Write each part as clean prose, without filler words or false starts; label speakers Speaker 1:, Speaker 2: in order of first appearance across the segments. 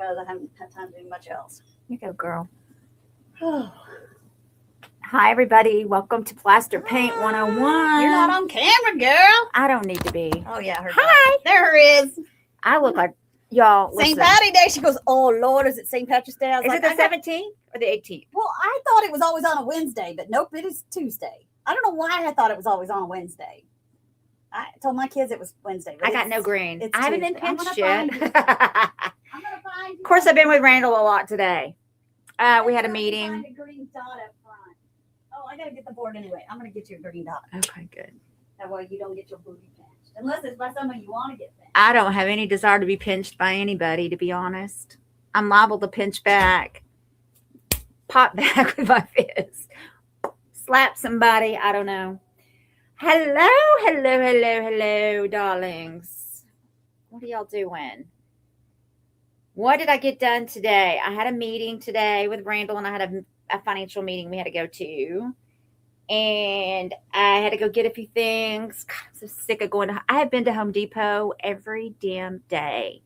Speaker 1: because I haven't had time to do much else.
Speaker 2: You go, girl. Hi, everybody. Welcome to Plaster Paint 101.
Speaker 1: You're not on camera, girl.
Speaker 2: I don't need to be.
Speaker 1: Oh, yeah.
Speaker 2: Hi.
Speaker 1: There her is.
Speaker 2: I look like, y'all,
Speaker 1: St. Patty's Day. She goes, oh, Lord, is it St. Patrick's Day? I was
Speaker 2: Is
Speaker 1: like,
Speaker 2: it the 17th or the 18th?
Speaker 1: Well, I thought it was always on a Wednesday, but nope, it is Tuesday. I don't know why I thought it was always on a Wednesday. I told my kids it was Wednesday.
Speaker 2: I got no green.
Speaker 1: It's
Speaker 2: I haven't been
Speaker 1: Tuesday. I'm
Speaker 2: pinched
Speaker 1: gonna
Speaker 2: yet.
Speaker 1: find you. I'm going to find you.
Speaker 2: Of course, I've been with Randall a lot today. We had a meeting.
Speaker 1: Find a green dot up front. Oh, I got to get the board anyway. I'm going to get you a green dot.
Speaker 2: Okay, good.
Speaker 1: That way you don't get your booty pinched. Unless it's by someone you want to get pinched.
Speaker 2: I don't have any desire to be pinched by anybody, to be honest. I'm liable to pinch back, pop back with my fist, slap somebody. I don't know. Hello, darlings. What are y'all doing? What did I get done today? I had a meeting today with Randall, and I had a financial meeting we had to go to. And I had to go get a few things. God, I'm so sick of going to. I have been to Home Depot every damn day.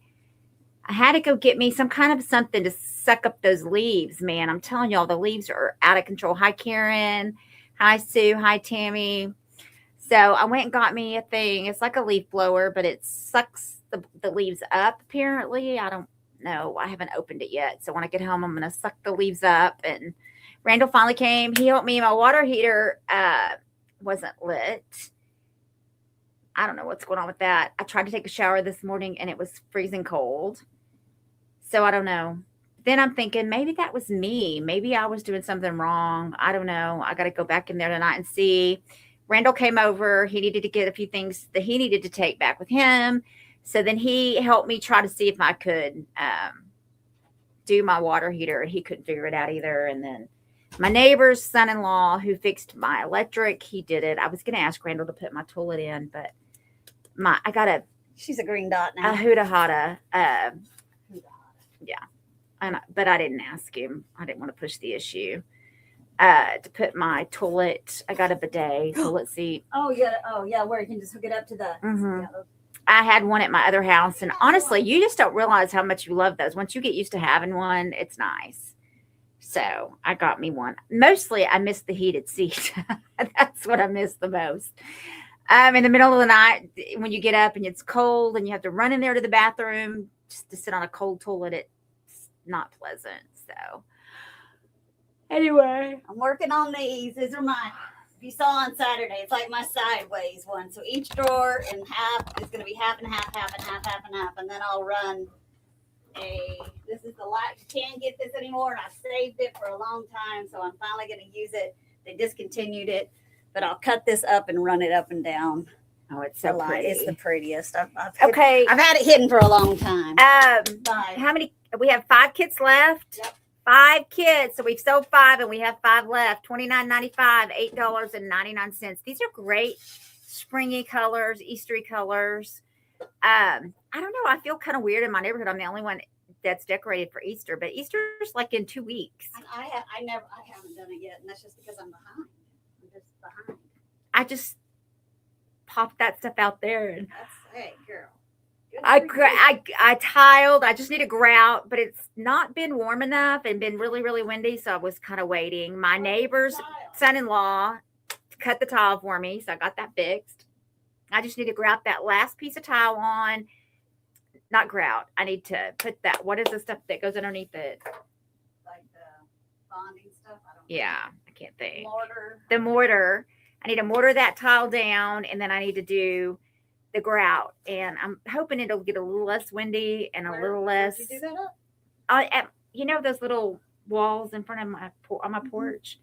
Speaker 2: I had to go get me some kind of something to suck up those leaves, man. I'm telling y'all, the leaves are out of control. Hi, Karen. Hi, Sue. Hi, Tammy. So I went and got me a thing. It's like a leaf blower, but it sucks the leaves up, apparently. I don't know. I haven't opened it yet. So when I get home, I'm going to suck the leaves up. And Randall finally came. He helped me. My water heater wasn't lit. I don't know what's going on with that. I tried to take a shower this morning, and it was freezing cold. So I don't know. Then I'm thinking maybe that was me. Maybe I was doing something wrong. I don't know. I got to go back in there tonight and see. Randall came over. He needed to get a few things that he needed to take back with him. So then he helped me try to see if I could do my water heater. He couldn't figure it out either. And then my neighbor's son-in-law who fixed my electric, he did it. I was going to ask Randall to put my toilet in, but I got
Speaker 1: She's a green dot now.
Speaker 2: a Huda Hada. Yeah. But I didn't ask him. I didn't want to push the issue. To put my toilet, I got a bidet toilet seat.
Speaker 1: Oh yeah, where you can just hook it up to the.
Speaker 2: Mm-hmm. I had one at my other house, and honestly, you just don't realize how much you love those. Once you get used to having one, it's nice. So I got me one. Mostly, I miss the heated seat. That's what I miss the most. In the middle of the night, when you get up and it's cold, and you have to run in there to the bathroom just to sit on a cold toilet, it's not pleasant. So. Anyway,
Speaker 1: I'm working on these. These are my, if you saw on Saturday, it's like my sideways one. So each drawer in half is going to be half and half, half and half, half and half. And then I'll run this is the light. You can't get this anymore. And I saved it for a long time. So I'm finally going to use it. They discontinued it. But I'll cut this up and run it up and down.
Speaker 2: Oh, it's so pretty.
Speaker 1: It's the prettiest. I've
Speaker 2: I've
Speaker 1: had it hidden for a long time.
Speaker 2: How many? We have 5 kits left.
Speaker 1: Yep.
Speaker 2: 5 kids, so we've sold 5 and we have 5 left. $29.95, $8.99. These are great springy colors, Eastery colors. I don't know. I feel kind of weird in my neighborhood. I'm the only one that's decorated for Easter, but Easter's like in 2 weeks.
Speaker 1: I haven't done it yet, and that's just because I'm behind. I'm just behind.
Speaker 2: I just popped that stuff out there, and
Speaker 1: hey, girl.
Speaker 2: I tiled. I just need a grout, but it's not been warm enough and been really, really windy, so I was kind of waiting. My neighbor's son-in-law cut the tile for me, so I got that fixed. I just need to grout that last piece of tile on. Not grout. I need to put that. What is the stuff that goes underneath it?
Speaker 1: Like the bonding stuff? I don't know.
Speaker 2: Yeah, I can't think.
Speaker 1: Mortar.
Speaker 2: The mortar. I need to mortar that tile down, and then I need to do the grout, and I'm hoping it'll get a little less windy and a little less.
Speaker 1: Did you do that up?
Speaker 2: You know those little walls in front of my porch.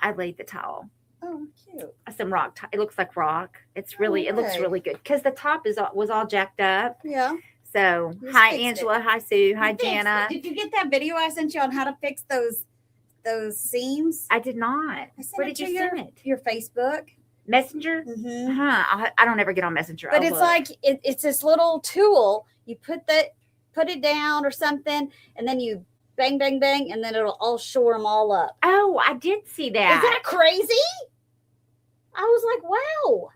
Speaker 2: I laid the tile.
Speaker 1: Oh, cute.
Speaker 2: Some rock. It looks like rock. It's really. It looks really good because the top was all jacked up.
Speaker 1: Yeah.
Speaker 2: So hi Angela. Hi Sue. Hi Jana.
Speaker 1: Did you get that video I sent you on how to fix those seams?
Speaker 2: I did not. Where did you send it?
Speaker 1: Your Facebook.
Speaker 2: Messenger?
Speaker 1: Mm-hmm.
Speaker 2: I don't ever get on Messenger.
Speaker 1: But it's like it's this little tool. You put it down or something, and then you bang, bang, bang, and then it'll all shore them all up.
Speaker 2: Oh, I did see that.
Speaker 1: Is that crazy? I was like, wow.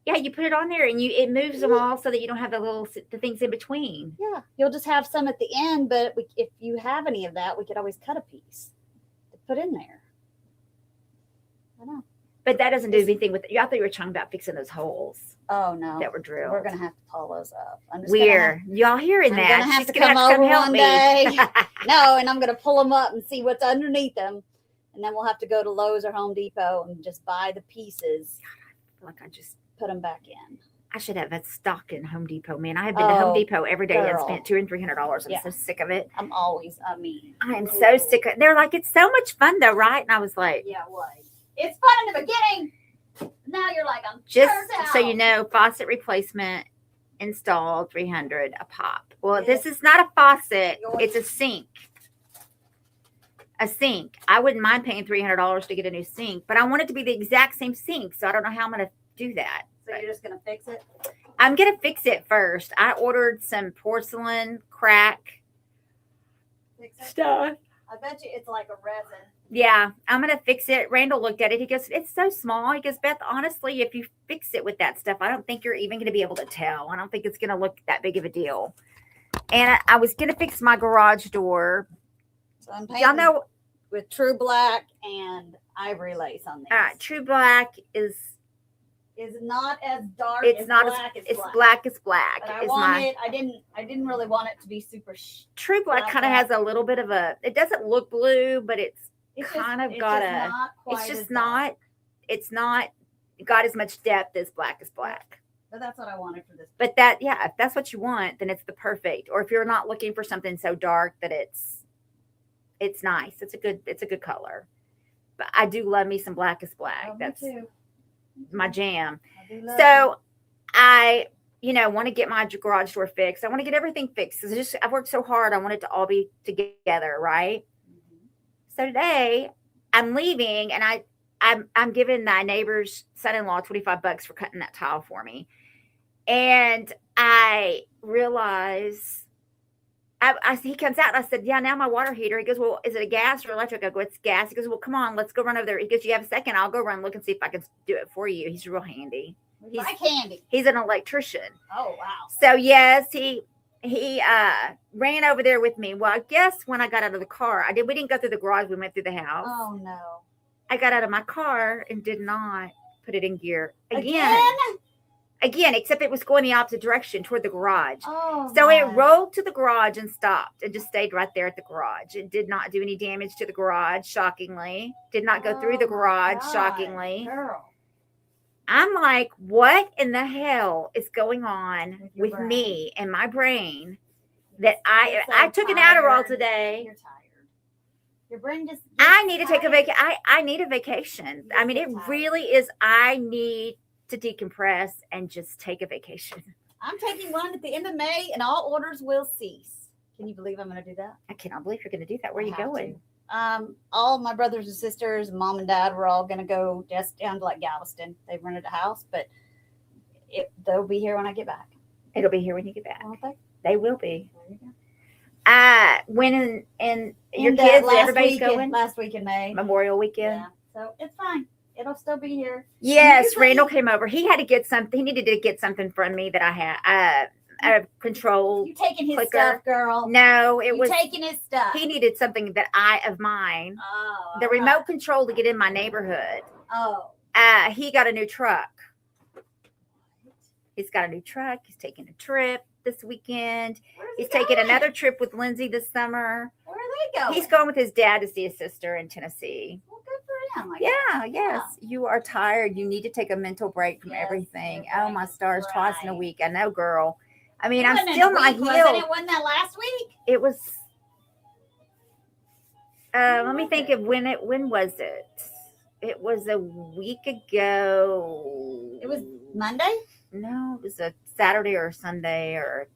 Speaker 2: Yeah, you put it on there and it moves them all so that you don't have the things in between.
Speaker 1: Yeah, you'll just have some at the end, but if you have any of that, we could always cut a piece to put in there. I know.
Speaker 2: But that doesn't do anything with it. I thought you were talking about fixing those holes
Speaker 1: Oh no,
Speaker 2: that were drilled.
Speaker 1: we're gonna have to pull those up.
Speaker 2: Y'all hearing
Speaker 1: I'm
Speaker 2: that?
Speaker 1: gonna have
Speaker 2: She's
Speaker 1: to
Speaker 2: gonna
Speaker 1: come
Speaker 2: have to come
Speaker 1: over
Speaker 2: help
Speaker 1: one
Speaker 2: me.
Speaker 1: day. No, and I'm gonna pull them up and see what's underneath them, and then we'll have to go to Lowe's or Home Depot and just buy the pieces.
Speaker 2: Like I just
Speaker 1: put them back in.
Speaker 2: I should have a stock in Home Depot, man. I have been to Home Depot every day and
Speaker 1: girl.
Speaker 2: spent $200 and $300. I'm
Speaker 1: Yeah.
Speaker 2: so sick of it.
Speaker 1: I
Speaker 2: am so sick of. They're like, it's so much fun though, right? And I was like,
Speaker 1: yeah, it was. It's fun in the beginning. Now you're like, I'm
Speaker 2: just
Speaker 1: out.
Speaker 2: so you know, faucet replacement installed, $300 a pop. Well,
Speaker 1: Yes.
Speaker 2: this is not a faucet;
Speaker 1: Yours.
Speaker 2: it's a sink. A sink. I wouldn't mind paying $300 to get a new sink, but I want it to be the exact same sink, so I don't know how I'm going to do that.
Speaker 1: So you're just gonna fix it?
Speaker 2: I'm going to fix it first. I ordered some porcelain crack
Speaker 1: Fix it?
Speaker 2: stuff.
Speaker 1: I bet you it's like a resin.
Speaker 2: Yeah, I'm going to fix it. Randall looked at it. He goes, it's so small. He goes, Beth, honestly, if you fix it with that stuff, I don't think you're even going to be able to tell. I don't think it's going to look that big of a deal. And I was going to fix my garage door.
Speaker 1: So I'm
Speaker 2: Y'all
Speaker 1: painting
Speaker 2: know,
Speaker 1: with True Black and ivory lace on these.
Speaker 2: True Black is
Speaker 1: not as dark.
Speaker 2: it's
Speaker 1: as
Speaker 2: not
Speaker 1: black
Speaker 2: as
Speaker 1: as
Speaker 2: it's
Speaker 1: black.
Speaker 2: black as black.
Speaker 1: But I
Speaker 2: is
Speaker 1: wanted. I didn't really want it to be super.
Speaker 2: True Black
Speaker 1: black
Speaker 2: kind of has a little bit of a. It doesn't look blue, but it's kind of got a. It's just not. It's not got as much depth as black.
Speaker 1: But that's what I wanted for this.
Speaker 2: But if that's what you want, then it's the perfect. Or if you're not looking for something so dark that it's nice. It's a good color. But I do love me some black is black.
Speaker 1: Oh,
Speaker 2: That's
Speaker 1: me too.
Speaker 2: my jam.
Speaker 1: I do love
Speaker 2: So I, want to get my garage door fixed. I want to get everything fixed. I've worked so hard. I want it to all be together, right?
Speaker 1: Mm-hmm.
Speaker 2: So today I'm leaving and I'm giving my neighbor's son-in-law $25 for cutting that tile for me. And I realize he comes out and I said, yeah, now my water heater. He goes, well, is it a gas or electric? I go, it's gas. He goes, well, come on, let's go run over there. He goes, you have a second? I'll go run, look and see if I can do it for you. He's real handy.
Speaker 1: He's like handy.
Speaker 2: He's an electrician.
Speaker 1: Oh, wow.
Speaker 2: So yes, he ran over there with me. Well, I guess when I got out of the car, we didn't go through the garage. We went through the house.
Speaker 1: Oh no.
Speaker 2: I got out of my car and did not put it in gear
Speaker 1: Again,
Speaker 2: except it was going the opposite direction toward the garage.
Speaker 1: Oh.
Speaker 2: So it
Speaker 1: my.
Speaker 2: rolled to the garage and stopped and just stayed right there at the garage. It did not do any damage to the garage, shockingly. Did not go through the
Speaker 1: Oh, my
Speaker 2: garage,
Speaker 1: God,
Speaker 2: shockingly.
Speaker 1: Girl.
Speaker 2: I'm like, what in the hell is going on
Speaker 1: With your
Speaker 2: with
Speaker 1: brain.
Speaker 2: me and my brain that
Speaker 1: You're so
Speaker 2: I took an Adderall
Speaker 1: tired.
Speaker 2: today.
Speaker 1: You're tired. Your brain just.
Speaker 2: I need to take a
Speaker 1: vacation.
Speaker 2: I need a vacation. I mean, it really is. I need to decompress and just take a vacation.
Speaker 1: I'm taking one at the end of May, and all orders will cease. Can you believe I'm going to do that?
Speaker 2: I cannot believe you're going to do that. Where are you
Speaker 1: I have
Speaker 2: going?
Speaker 1: All my brothers and sisters, mom and dad, were all going to go just down to like Galveston. They've rented a house, but they'll be here when I get back.
Speaker 2: It'll be here when you get back.
Speaker 1: Won't they?
Speaker 2: They will be.
Speaker 1: There you go.
Speaker 2: When and your
Speaker 1: And,
Speaker 2: kids,
Speaker 1: last
Speaker 2: everybody's
Speaker 1: week in-
Speaker 2: going
Speaker 1: last week in May.
Speaker 2: Memorial Weekend.
Speaker 1: Yeah, so it's fine. It'll still be here.
Speaker 2: Yes,
Speaker 1: Usually-
Speaker 2: Randall came over. He had to get something. He needed to get something from me that I had. A control.
Speaker 1: You taking his
Speaker 2: clicker.
Speaker 1: stuff, girl?
Speaker 2: No, it
Speaker 1: You
Speaker 2: was.
Speaker 1: taking his stuff?
Speaker 2: He needed something that of mine.
Speaker 1: Oh,
Speaker 2: The
Speaker 1: all
Speaker 2: remote
Speaker 1: right.
Speaker 2: control to get in my neighborhood.
Speaker 1: Oh,
Speaker 2: He got a new truck. He's got a new truck. He's taking a trip this weekend.
Speaker 1: where's
Speaker 2: He's
Speaker 1: he
Speaker 2: taking
Speaker 1: going?
Speaker 2: another trip with Lindsay this summer.
Speaker 1: Where are they going?
Speaker 2: He's going with his dad to see his sister in Tennessee.
Speaker 1: Well, good for him. I
Speaker 2: Yeah,
Speaker 1: guess.
Speaker 2: yes. You are tired. You need to take a mental break from
Speaker 1: Yes,
Speaker 2: everything.
Speaker 1: you're
Speaker 2: Oh, my
Speaker 1: right.
Speaker 2: stars, twice in a
Speaker 1: Right.
Speaker 2: week. I know, girl. I mean,
Speaker 1: It
Speaker 2: I'm
Speaker 1: wasn't
Speaker 2: still
Speaker 1: a
Speaker 2: not
Speaker 1: week, wasn't
Speaker 2: healed.
Speaker 1: it? Wasn't that last week?
Speaker 2: It was. Let me think of when was it? It was a week ago.
Speaker 1: It was Monday?
Speaker 2: No, it was a Saturday or Sunday or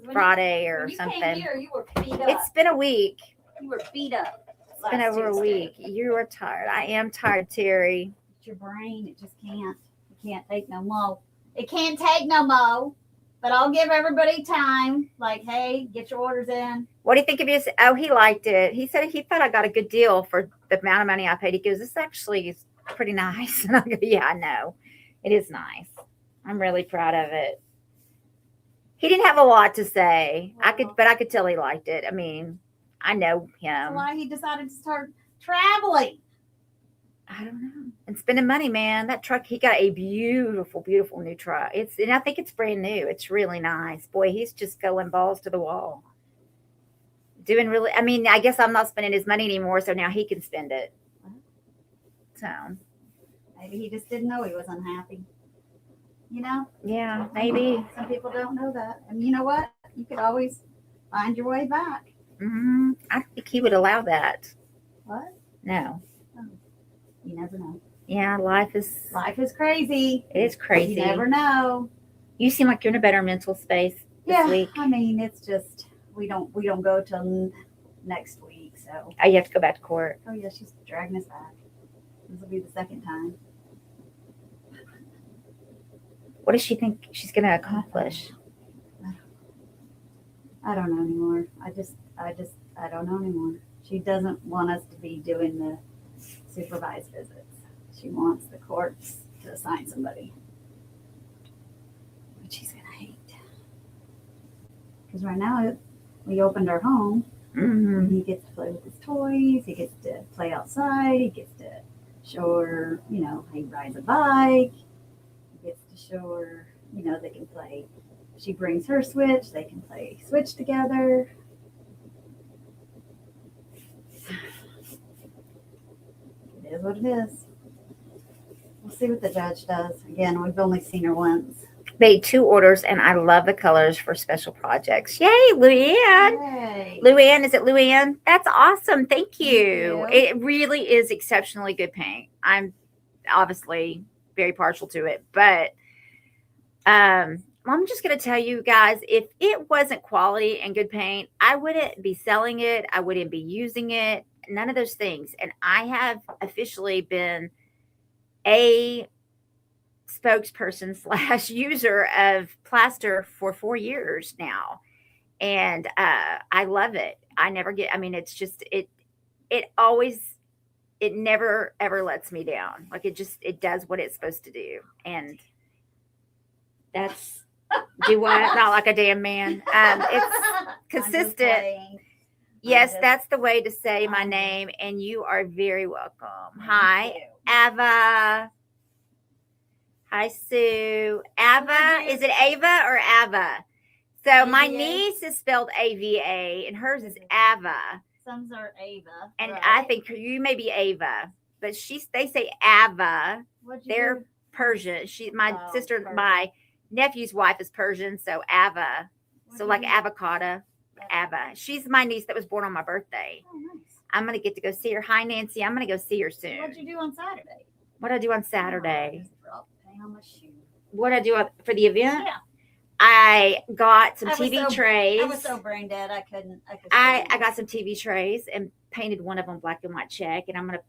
Speaker 1: When
Speaker 2: Friday
Speaker 1: you,
Speaker 2: or
Speaker 1: when you
Speaker 2: something.
Speaker 1: Came here, you were beat up.
Speaker 2: It's been a week.
Speaker 1: You were beat up.
Speaker 2: It's been over a week. You are tired. I am tired, Terry.
Speaker 1: It's your brain. It just can't. It can't take no more. It can't take no more. But I'll give everybody time. Like, hey, get your orders in.
Speaker 2: What do you think of his? Oh, he liked it. He said he thought I got a good deal for the amount of money I paid. He goes, this actually is pretty nice. And I go, yeah, I know. It is nice. I'm really proud of it. He didn't have a lot to say. But I could tell he liked it. I mean, I know
Speaker 1: That's
Speaker 2: him.
Speaker 1: why he decided to start traveling.
Speaker 2: I don't know. And spending money, man. That truck, he got a beautiful, beautiful new truck. And I think it's brand new. It's really nice. Boy, he's just going balls to the wall. Doing really, I mean, I guess I'm not spending his money anymore, so now he can spend it. So,
Speaker 1: Maybe he just didn't know he was unhappy. You know?
Speaker 2: yeah, maybe.
Speaker 1: Some people don't know that. And you know what? You could always find your way back.
Speaker 2: I think he would allow that.
Speaker 1: What?
Speaker 2: No.
Speaker 1: You never know.
Speaker 2: Yeah, life is
Speaker 1: crazy.
Speaker 2: It is crazy.
Speaker 1: You never know.
Speaker 2: You seem like you're in a better mental space this week.
Speaker 1: I mean, it's just we don't go till next week. So.
Speaker 2: Oh, you have to go back to court.
Speaker 1: Oh yeah, she's dragging us back. This will be the second time.
Speaker 2: What does she think she's going to accomplish?
Speaker 1: I don't know anymore. I don't know anymore. She doesn't want us to be doing the supervised visits. She wants the courts to assign somebody, which she's gonna hate. Because right now we opened our home.
Speaker 2: Mm-hmm.
Speaker 1: He gets to play with his toys. He gets to play outside. He gets to show her, how he rides a bike. He gets to show her, they can play. She brings her Switch. They can play Switch together. It is what it is. We'll see what the judge does. Again, we've only seen her once.
Speaker 2: Made 2 orders, and I love the colors for special projects. Yay, Luann.
Speaker 1: Yay.
Speaker 2: Luann, is it Luann? That's awesome. Thank you.
Speaker 1: Thank you.
Speaker 2: It really is exceptionally good paint. I'm obviously very partial to it, but I'm just going to tell you guys, if it wasn't quality and good paint, I wouldn't be selling it. I wouldn't be using it. None of those things. And I have officially been a spokesperson / user of Plaster for 4 years now. And I love it. It's just, it never ever lets me down. Like it does what it's supposed to do. And that's, do what? Not like a damn man. It's consistent. Yes, that's the way to say my name. And you are very welcome. Hi, Ava. Hi, Sue. Ava, is it Ava or Ava? So my niece is spelled AVA and hers is Ava.
Speaker 1: Some are Ava.
Speaker 2: And
Speaker 1: right?
Speaker 2: I think you may be Ava, but they say Ava. They're
Speaker 1: do?
Speaker 2: Persian. My
Speaker 1: Persian.
Speaker 2: my nephew's wife is Persian, so Ava. So like avocado, Ava. She's my niece that was born on my birthday.
Speaker 1: Oh, nice.
Speaker 2: I'm going to get to go see her. Hi, Nancy. I'm going to go see her soon.
Speaker 1: What'd you do on Saturday?
Speaker 2: What did I do on Saturday?
Speaker 1: Just dropped paint on my shoe.
Speaker 2: What did I do for the event?
Speaker 1: Yeah.
Speaker 2: I got some TV trays.
Speaker 1: I was so brain dead. I couldn't.
Speaker 2: I got some TV trays and painted one of them black and white check, and I'm going to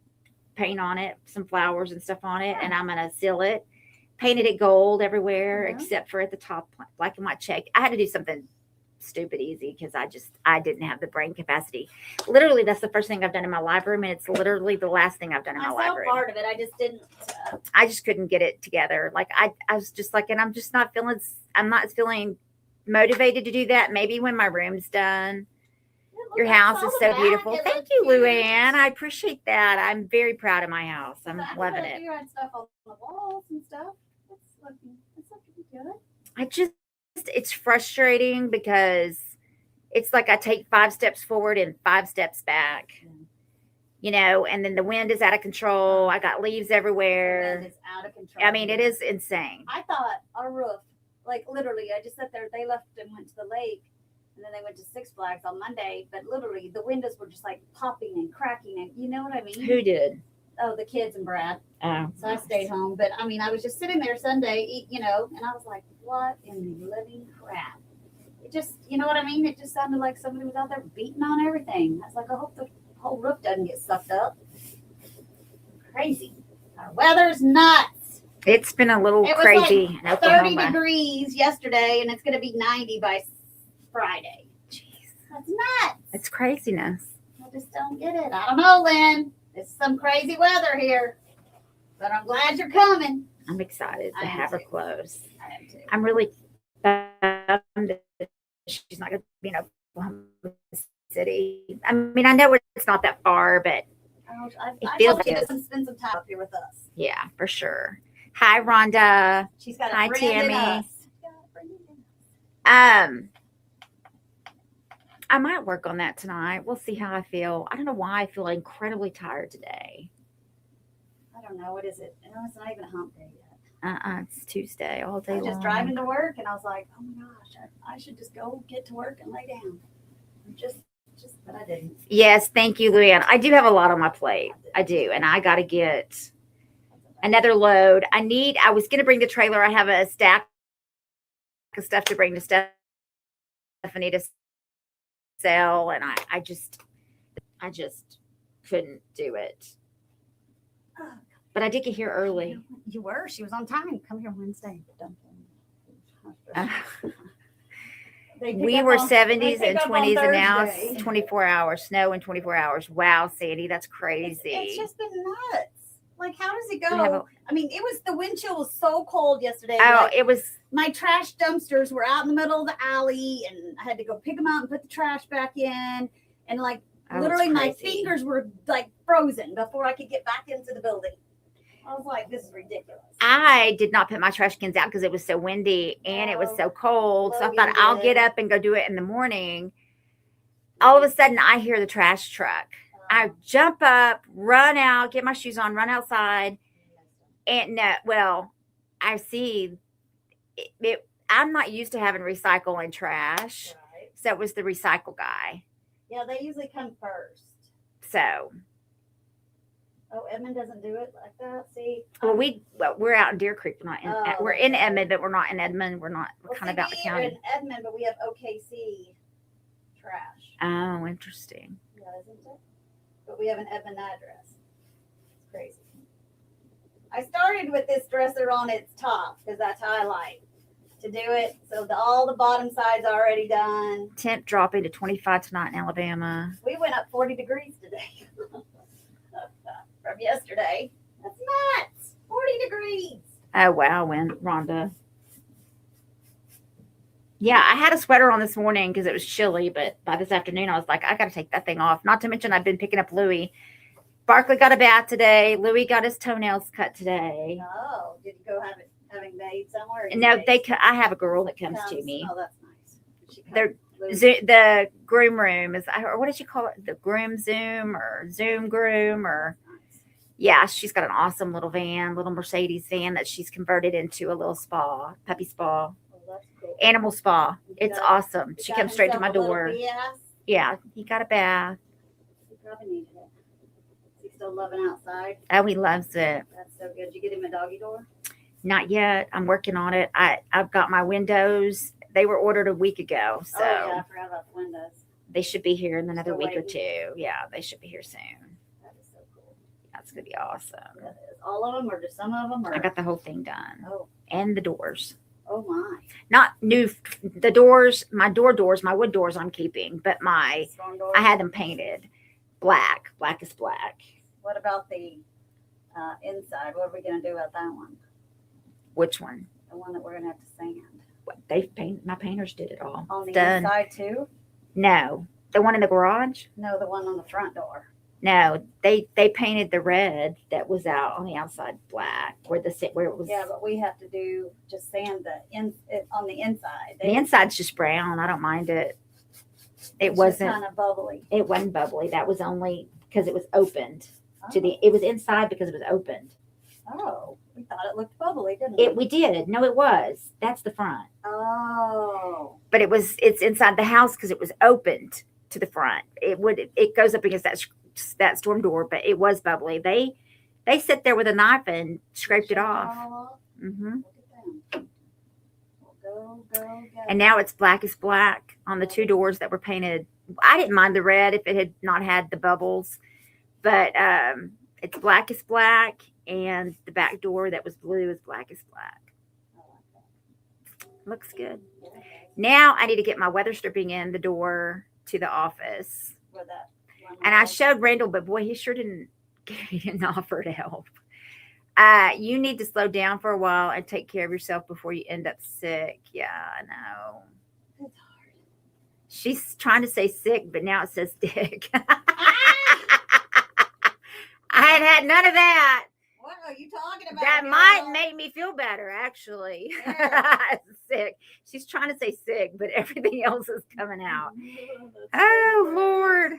Speaker 2: paint on it, some flowers and stuff on it, and I'm going to seal it. Painted it gold everywhere except for at the top, black and white check. I had to do something stupid easy because I didn't have the brain capacity. Literally, that's the first thing I've done in my live room, and it's literally the last thing I've done in my live room.
Speaker 1: Part of it, I just didn't.
Speaker 2: I just couldn't get it together. Like I was just like, and I'm not feeling motivated to do that. Maybe when my room's done. Your house is so beautiful. Thank you, Luann. I appreciate that. I'm very proud of my house. I'm loving it.
Speaker 1: You had stuff on the walls and stuff. It's looking good.
Speaker 2: It's frustrating because it's like I take 5 steps forward and 5 steps back, and then the wind is out of control. I got leaves everywhere.
Speaker 1: The wind is out of control.
Speaker 2: I mean, it is insane.
Speaker 1: I thought our roof, like literally, I just sat there. They left and went to the lake, and then they went to Six Flags on Monday. But literally, the windows were just like popping and cracking, and you know what I mean?
Speaker 2: Who did?
Speaker 1: Oh, the kids and Brad.
Speaker 2: Oh.
Speaker 1: So I stayed home. But I mean, I was just sitting there Sunday, and I was like, what in the living crap? It just, you know what I mean? It just sounded like somebody was out there beating on everything. I was like, I hope the whole roof doesn't get sucked up. Crazy. Our weather's nuts.
Speaker 2: It's been a little crazy in Oklahoma.
Speaker 1: 30 degrees yesterday, and it's going to be 90 by Friday. Jeez. That's nuts.
Speaker 2: It's craziness.
Speaker 1: I just don't get it. I don't know, Lynn. It's some crazy weather here, but I'm glad you're coming.
Speaker 2: I'm excited to have her close.
Speaker 1: I too.
Speaker 2: I'm really bummed that she's not going to be in Oklahoma City. I mean, I know it's not that far, but
Speaker 1: I
Speaker 2: feels
Speaker 1: told you
Speaker 2: like
Speaker 1: to spend some time up here with us.
Speaker 2: yeah, for sure. Hi, Rhonda.
Speaker 1: She's got a
Speaker 2: Hi,
Speaker 1: friend in
Speaker 2: Tammy.
Speaker 1: us.
Speaker 2: I might work on that tonight. We'll see how I feel. I don't know why I feel incredibly tired today.
Speaker 1: I don't know. What is it? No, it's not even a hump day yet.
Speaker 2: It's Tuesday all day
Speaker 1: I was
Speaker 2: long.
Speaker 1: just driving to work and I was like, oh my gosh, I should just go get to work and lay down. But I didn't.
Speaker 2: Yes, thank you, Luann. I do have a lot on my plate. I do, and I got to get another load. I was going to bring the trailer. I have a stack of stuff to bring to Stephanie to sell, and I just couldn't do it. But I did get here early.
Speaker 1: You were. She was on time. Come here Wednesday.
Speaker 2: We were 70s and 20s, and now it's 24 hours. Snow in 24 hours. Wow, Sandy, that's crazy.
Speaker 1: It's just been nuts. Like, how does it go? I mean, the wind chill was so cold yesterday.
Speaker 2: Oh,
Speaker 1: like,
Speaker 2: it was.
Speaker 1: My trash dumpsters were out in the middle of the alley, and I had to go pick them out and put the trash back in. And literally, my fingers were like frozen before I could get back into the building. I was like, this is ridiculous.
Speaker 2: I did not put my trash cans out because it was so windy and it was so cold. So I thought I'll get up and go do it in the morning. All of a sudden, I hear the trash truck. I jump up, run out, get my shoes on, run outside. And I see it. I'm not used to having recycle and trash.
Speaker 1: Right.
Speaker 2: So it was the recycle guy.
Speaker 1: Yeah, they usually come first.
Speaker 2: So.
Speaker 1: Oh, Edmond doesn't do it like that. See.
Speaker 2: Well, we're out in Deer Creek. We're in Edmond, but we're not in Edmond. We're kind of out the county.
Speaker 1: We're in Edmond, but we have OKC trash.
Speaker 2: Oh, interesting.
Speaker 1: Yeah, isn't it? But we have an Edmond address. It's crazy. I started with this dresser on its top because that's how I like to do it. So all the bottom side's already done.
Speaker 2: Temp dropping to 25 tonight in Alabama.
Speaker 1: We went up 40 degrees today. From yesterday. That's nuts. 40 degrees.
Speaker 2: Oh, wow, Rhonda. Yeah, I had a sweater on this morning because it was chilly, but by this afternoon, I was like, I got to take that thing off. Not to mention, I've been picking up Louie. Barkley got a bath today. Louie got his toenails cut today.
Speaker 1: Oh, did you go having made somewhere?
Speaker 2: No, I have a girl that comes to me.
Speaker 1: Oh, that's nice.
Speaker 2: The groom room is, or what did you call it? The groom Zoom or Zoom groom or. Yeah, she's got an awesome little Mercedes van that she's converted into a little spa, puppy spa,
Speaker 1: cool.
Speaker 2: Animal spa. It's awesome. She comes straight to my door. Yeah, he got a bath.
Speaker 1: He probably needed it. Is he still loving outside?
Speaker 2: Oh, he loves it.
Speaker 1: That's so good. Did you get him a doggy door?
Speaker 2: Not yet. I'm working on it. I've got my windows. They were ordered a week ago, so
Speaker 1: yeah, I forgot about the windows.
Speaker 2: They should be here in another week or two. Yeah, they should be here soon. That's going to be awesome.
Speaker 1: All of them or just some of them? Or?
Speaker 2: I got the whole thing done.
Speaker 1: Oh.
Speaker 2: And the doors.
Speaker 1: Oh, my.
Speaker 2: Not new. The doors, my doors, my wood doors I'm keeping. But I had them painted black. Black is black.
Speaker 1: What about the inside? What are we going to do about that one?
Speaker 2: Which one?
Speaker 1: The one that we're going to have to sand.
Speaker 2: My painters did it all.
Speaker 1: On the inside, too?
Speaker 2: No. The one in the garage?
Speaker 1: No, the one on the front door.
Speaker 2: No, they painted the red that was out on the outside black where it was.
Speaker 1: Yeah, but we have to just sand on the inside.
Speaker 2: The inside's just brown. I don't mind it. It wasn't
Speaker 1: kind of bubbly.
Speaker 2: It wasn't bubbly. That was only because it was opened it was inside because it was opened.
Speaker 1: Oh, we thought it looked bubbly, didn't we?
Speaker 2: We did. No, it was. That's the front.
Speaker 1: Oh.
Speaker 2: But it's inside the house because it was opened to the front. It goes up against that storm door, but it was bubbly. They sit there with a knife and scraped it off. Mm-hmm.
Speaker 1: Go.
Speaker 2: And now it's black as black on the two doors that were painted. I didn't mind the red if it had not had the bubbles, but it's black as black, and the back door that was blue is black as black. Looks good. Now I need to get my weather stripping in the door to the office. And I showed Randall, but boy, he didn't offer to help. You need to slow down for a while and take care of yourself before you end up sick. Yeah, I know.
Speaker 1: It's hard.
Speaker 2: She's trying to say sick, but now it says dick. I had none of that.
Speaker 1: What are you talking about?
Speaker 2: That
Speaker 1: girl?
Speaker 2: might make me feel better, actually.
Speaker 1: Yeah.
Speaker 2: Sick. She's trying to say sick, but everything else is coming out.
Speaker 1: That's
Speaker 2: Oh,
Speaker 1: so
Speaker 2: Lord.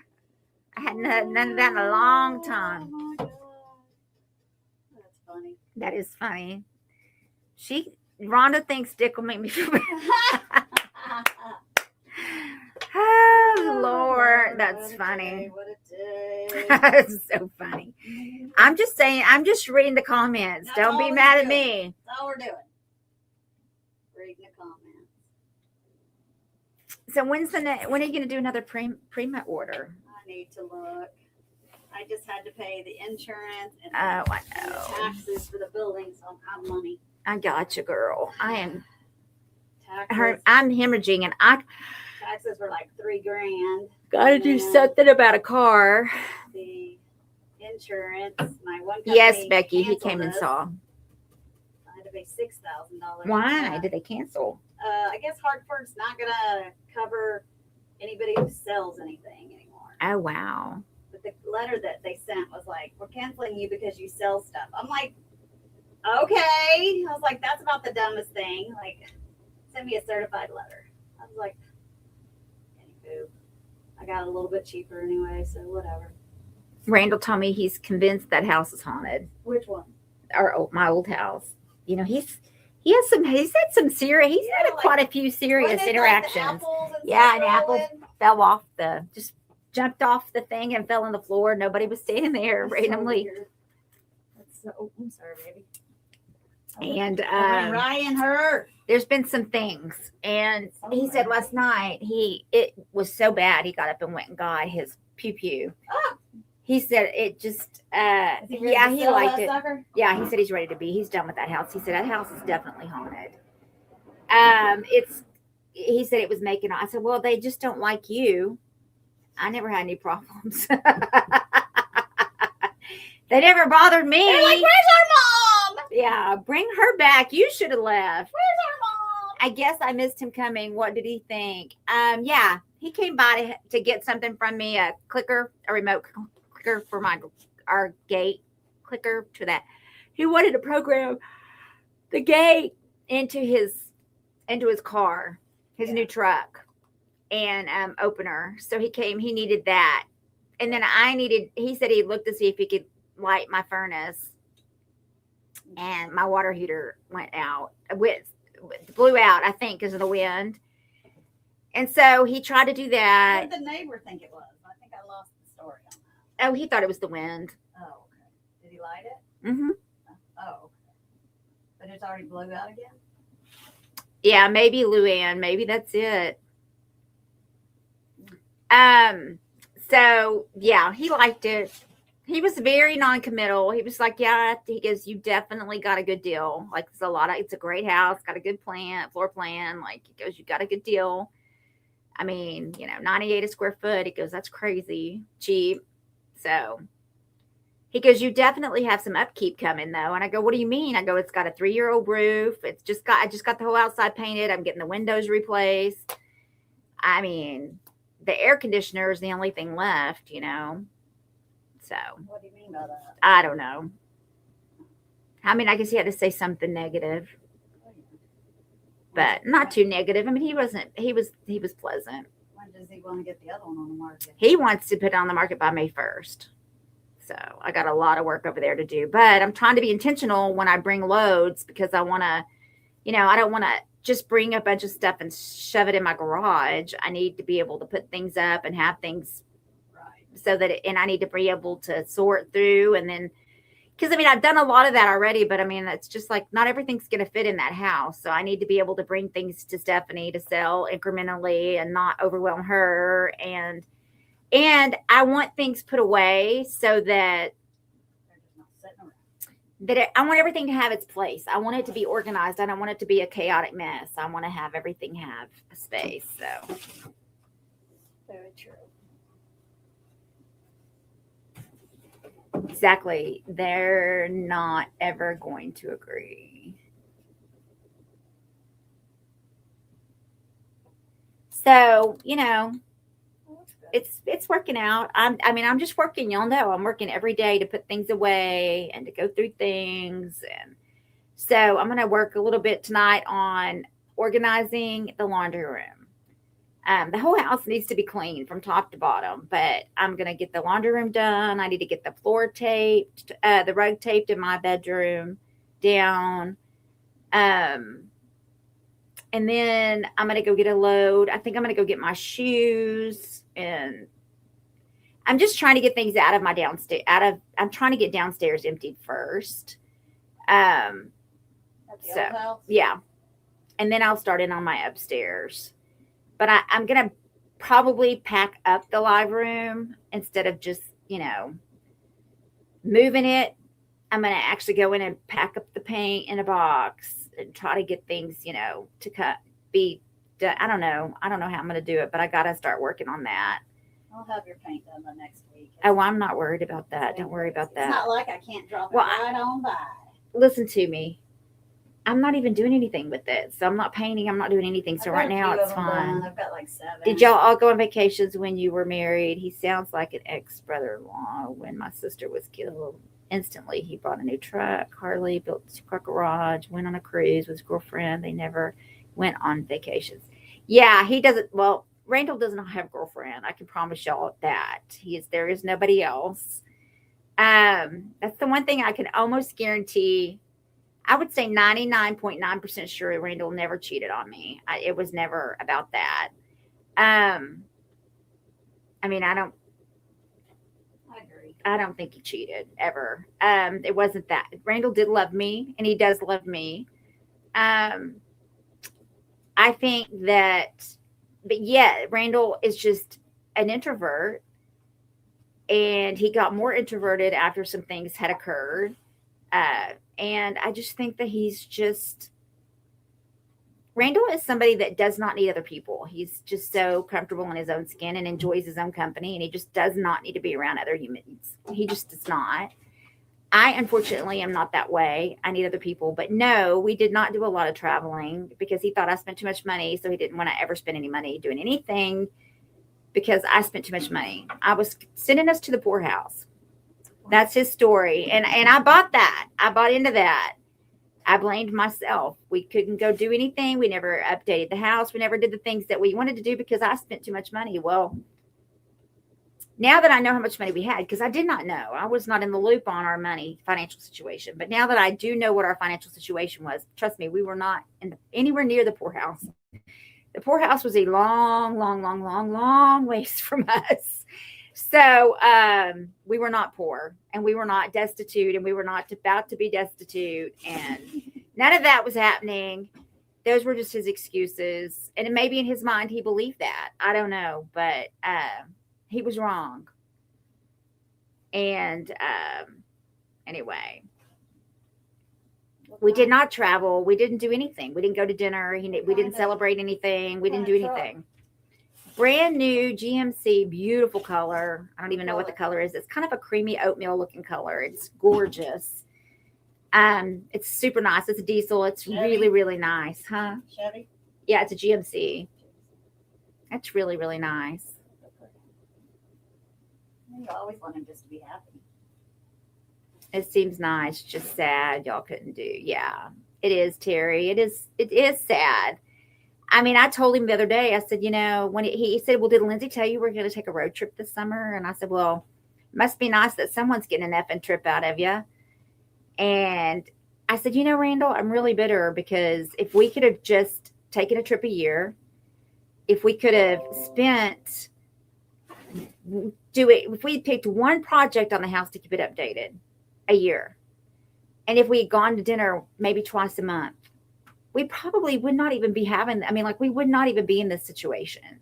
Speaker 2: I hadn't none of that in a long time.
Speaker 1: Oh my God. That's funny.
Speaker 2: That is funny. Rhonda thinks dick will make me feel better. Oh, Lord. That's funny.
Speaker 1: What a day.
Speaker 2: That's so funny. I'm just saying, I'm just reading the comments.
Speaker 1: That's
Speaker 2: Don't
Speaker 1: all
Speaker 2: be
Speaker 1: we're
Speaker 2: mad at
Speaker 1: doing.
Speaker 2: me.
Speaker 1: That's all we're doing. Reading the comments.
Speaker 2: So when are you going to do another pre-met order?
Speaker 1: I need to look. I just had to pay the insurance and
Speaker 2: Oh, I
Speaker 1: and the
Speaker 2: know.
Speaker 1: taxes for the building, so I'm out of money.
Speaker 2: I got you, girl. I am.
Speaker 1: Taxes,
Speaker 2: I'm hemorrhaging, and I
Speaker 1: taxes were like $3,000.
Speaker 2: got to do
Speaker 1: Yeah.
Speaker 2: something about a car.
Speaker 1: The insurance, my one company
Speaker 2: Yes, Becky. He
Speaker 1: canceled
Speaker 2: came and
Speaker 1: us.
Speaker 2: saw.
Speaker 1: I had to pay $6,000.
Speaker 2: Why did they cancel?
Speaker 1: I guess Hartford's not gonna cover anybody who sells anything anymore.
Speaker 2: Oh, wow.
Speaker 1: But the letter that they sent was like, "We're canceling you because you sell stuff." I'm like, okay. I was like, that's about the dumbest thing. Like, send me a certified letter. I was like, anywho, I got a little bit cheaper anyway, so whatever.
Speaker 2: Randall told me he's convinced that house is haunted.
Speaker 1: Which one?
Speaker 2: My old house. You know, he's had some serious. He's had
Speaker 1: like,
Speaker 2: quite a few serious
Speaker 1: Wasn't it
Speaker 2: interactions.
Speaker 1: Like the apples and
Speaker 2: Yeah,
Speaker 1: stuff
Speaker 2: an apple
Speaker 1: rolling?
Speaker 2: fell off just jumped off the thing and fell on the floor. Nobody was standing there
Speaker 1: That's so
Speaker 2: randomly.
Speaker 1: weird. That's so. I'm sorry, baby.
Speaker 2: And
Speaker 1: Ryan hurt.
Speaker 2: there's been some things. And he said last night it was so bad he got up and went and got his pew.
Speaker 1: Oh.
Speaker 2: He said it just
Speaker 1: Is he ready
Speaker 2: yeah,
Speaker 1: to
Speaker 2: he
Speaker 1: sell
Speaker 2: liked
Speaker 1: that
Speaker 2: it.
Speaker 1: sucker?
Speaker 2: Yeah, he said he's ready to be. He's done with that house. He said that house is definitely haunted. He said it was making. I said, well, they just don't like you. I never had any problems. They never bothered me.
Speaker 1: They're like, where's our mom?
Speaker 2: Yeah, bring her back. You should have left.
Speaker 1: Where's our mom?
Speaker 2: I guess I missed him coming. What did he think? Yeah, he came by to get something from me, a remote clicker for our gate clicker to that. He wanted to program the gate into his car, his new truck, and opener. So he came. He needed that, and then he said he looked to see if he could light my furnace, and my water heater went out. Blew out, I think, because of the wind. And so he tried to do that.
Speaker 1: What did the neighbor think it was? I think I lost the story on
Speaker 2: Oh, he thought it was the wind.
Speaker 1: that. Oh, okay. Did he light it?
Speaker 2: Mm-hmm.
Speaker 1: Oh, okay. But it's already blew out again?
Speaker 2: Yeah, maybe Luann. Maybe that's it. So yeah, he liked it. He was very non-committal. He was like, yeah, he goes, you definitely got a good deal. Like it's a great house, got a good floor plan. Like he goes, you got a good deal. I mean, 98 a square foot. He goes, that's crazy cheap. So he goes, you definitely have some upkeep coming though. And I go, what do you mean? I go, it's got a 3-year-old roof. I just got the whole outside painted. I'm getting the windows replaced. I mean, the air conditioner is the only thing left, So
Speaker 1: What do you mean by that?
Speaker 2: I don't know. I mean, I guess he had to say something negative, but not too negative. I mean, he was pleasant.
Speaker 1: When does he want to get the other one on the market?
Speaker 2: He wants to put it on the market by May 1st. So I got a lot of work over there to do, but I'm trying to be intentional when I bring loads because I want to, I don't want to just bring a bunch of stuff and shove it in my garage. I need to be able to put things up and have things so that and I need to be able to sort through and then because I've done a lot of that already, but it's just like not everything's going to fit in that house. So I need to be able to bring things to Stephanie to sell incrementally and not overwhelm her. And I want things put away so that I want everything to have its place. I want it to be organized. I don't want it to be a chaotic mess. I want to have everything have a space. So
Speaker 1: Very true.
Speaker 2: exactly. They're not ever going to agree. So, it's working out. I'm just working. Y'all know I'm working every day to put things away and to go through things. And so I'm going to work a little bit tonight on organizing the laundry room. The whole house needs to be clean from top to bottom, but I'm going to get the laundry room done. I need to get the floor taped, the rug taped in my bedroom down. And then I'm going to go get a load. I think I'm going to go get my shoes, and I'm just trying to get things out of my downstairs. I'm trying to get downstairs emptied first.
Speaker 1: At the
Speaker 2: So,
Speaker 1: old house?
Speaker 2: yeah. And then I'll start in on my upstairs. But I'm going to probably pack up the live room instead of just, moving it. I'm going to actually go in and pack up the paint in a box and try to get things, to be done. I don't know. I don't know how I'm going to do it, but I got to start working on that.
Speaker 1: I'll have your paint done the next week.
Speaker 2: Oh, I'm not worried about that. Don't worry about that.
Speaker 1: It's not like I can't drop it
Speaker 2: Well,
Speaker 1: right on by.
Speaker 2: Listen to me. I'm not even doing anything with it. So I'm not painting. I'm not doing anything. So right now it's fine.
Speaker 1: I've got like 7.
Speaker 2: Did y'all all go on vacations when you were married? He sounds like an ex-brother-in-law. When my sister was killed, instantly he bought a new truck. Harley built a car garage, went on a cruise with his girlfriend. They never went on vacations. Yeah, he doesn't. Well, Randall does not have a girlfriend. I can promise y'all that. There is nobody else. That's the one thing I can almost guarantee. I would say 99.9% sure Randall never cheated on me. It was never about that. I mean,
Speaker 1: I agree.
Speaker 2: I don't think he cheated ever. It wasn't that. Randall did love me, and he does love me. I think that, but yeah, Randall is just an introvert, and he got more introverted after some things had occurred. And I just think that Randall is somebody that does not need other people. He's just so comfortable in his own skin and enjoys his own company, and he just does not need to be around other humans. He just does not. I, unfortunately, am not that way. I need other people. But no, we did not do a lot of traveling because he thought I spent too much money, so he didn't want to ever spend any money doing anything because I spent too much money. I was sending us to the poorhouse. That's his story. And I bought that. I bought into that. I blamed myself. We couldn't go do anything. We never updated the house. We never did the things that we wanted to do because I spent too much money. Well, now that I know how much money we had, because I did not know. I was not in the loop on our financial situation. But now that I do know what our financial situation was, trust me, we were not anywhere near the poorhouse. The poorhouse was a long, long, long, long, long ways from us. So we were not poor, and we were not destitute, and we were not about to be destitute, and none of that was happening. Those were just his excuses, and maybe in his mind he believed that. I don't know, but he was wrong. And anyway, we did not travel. We didn't do anything. We didn't go to dinner. We didn't celebrate anything. We didn't do anything. Brand new GMC, beautiful color. I don't even know what the color is. It's kind of a creamy oatmeal looking color. It's gorgeous. It's super nice. It's a diesel. It's
Speaker 1: Chevy?
Speaker 2: really, really nice, huh?
Speaker 1: Chevy?
Speaker 2: Yeah, it's a GMC. That's really, really nice.
Speaker 1: You always want him just to be happy.
Speaker 2: It seems nice, just sad y'all couldn't do. Yeah, it is, Terry. It is sad. I mean, I told him the other day, I said, when he said, well, did Lindsay tell you we're going to take a road trip this summer? And I said, well, it must be nice that someone's getting an effing trip out of you. And I said, Randall, I'm really bitter because if we could have just taken a trip a year, if we could have if we picked one project on the house to keep it updated a year, and if we had gone to dinner maybe twice a month, we probably would not even be we would not even be in this situation.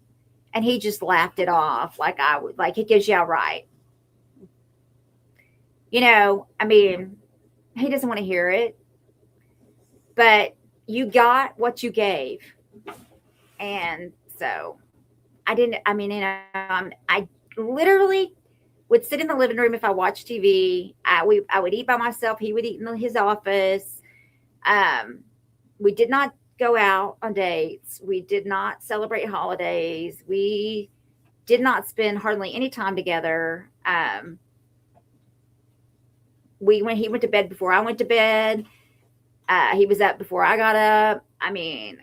Speaker 2: And he just laughed it off like I would, like he gives you a right. He doesn't want to hear it. But you got what you gave. And so I literally would sit in the living room if I watched TV. I would eat by myself. He would eat in his office. We did not go out on dates. We did not celebrate holidays. We did not spend hardly any time together. He went to bed before I went to bed. He was up before I got up. I mean,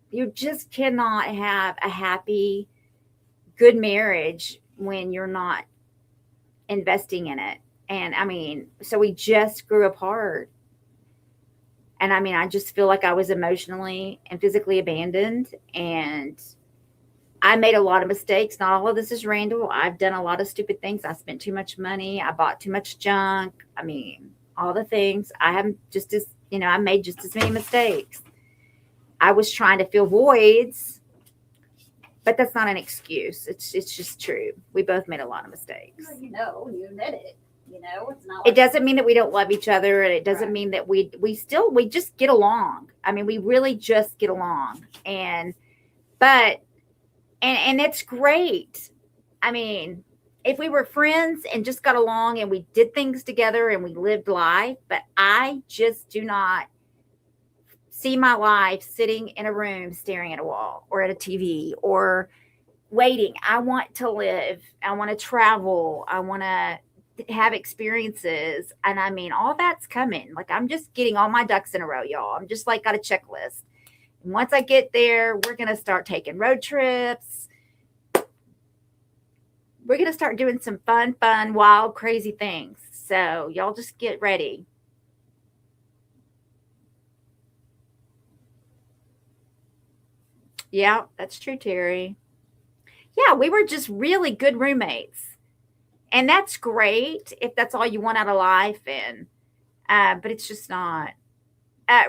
Speaker 2: you just cannot have a happy, good marriage when you're not investing in it. And I mean, so we just grew apart. And I mean, I just feel like I was emotionally and physically abandoned. And I made a lot of mistakes. Not all of this is Randall. I've done a lot of stupid things. I spent too much money. I bought too much junk. I mean, all the things. I made just as many mistakes. I was trying to fill voids, but that's not an excuse. It's just true. We both made a lot of mistakes.
Speaker 1: Well, you admit it. It's not.
Speaker 2: It doesn't mean that we don't love each other, and it doesn't
Speaker 1: Right.
Speaker 2: mean that we just get along. I mean, we really just get along, and it's great. I mean, if we were friends and just got along and we did things together and we lived life, but I just do not see my life sitting in a room staring at a wall or at a TV or waiting. I want to live. I want to travel. I want to have experiences. And I mean, all that's coming. Like, I'm just getting all my ducks in a row, y'all. I'm just like got a checklist. And once I get there, we're going to start taking road trips. We're going to start doing some fun, wild, crazy things. So y'all just get ready. Yeah, that's true, Terry. Yeah, we were just really good roommates. And that's great if that's all you want out of life. But it's just not.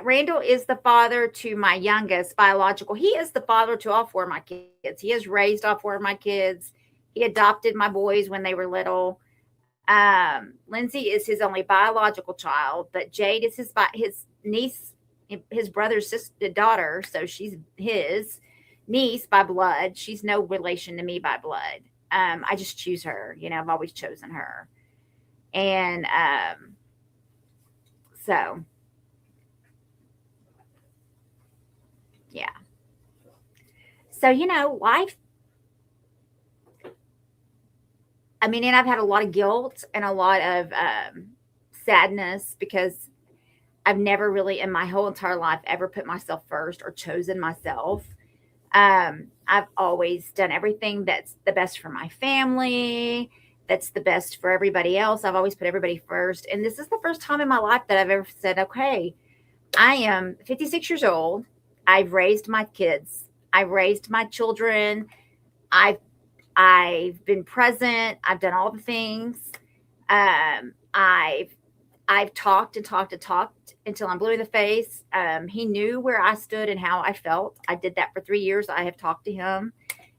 Speaker 2: Randall is the father to my youngest biological. He is the father to all 4 of my kids. He has raised all 4 of my kids. He adopted my boys when they were little. Lindsay is his only biological child, but Jade is his niece, his brother's daughter. So she's his niece by blood. She's no relation to me by blood. I just choose her. I've always chosen her. And so, yeah. So, life. I mean, and I've had a lot of guilt and a lot of sadness because I've never really in my whole entire life ever put myself first or chosen myself. I've always done everything that's the best for my family, that's the best for everybody else. I've always put everybody first. And this is the first time in my life that I've ever said, okay, I am 56 years old. I've raised my kids. I've raised my children. I've been present. I've done all the things. I've talked and talked and talked until I'm blue in the face. He knew where I stood and how I felt. I did that for 3 years. I have talked to him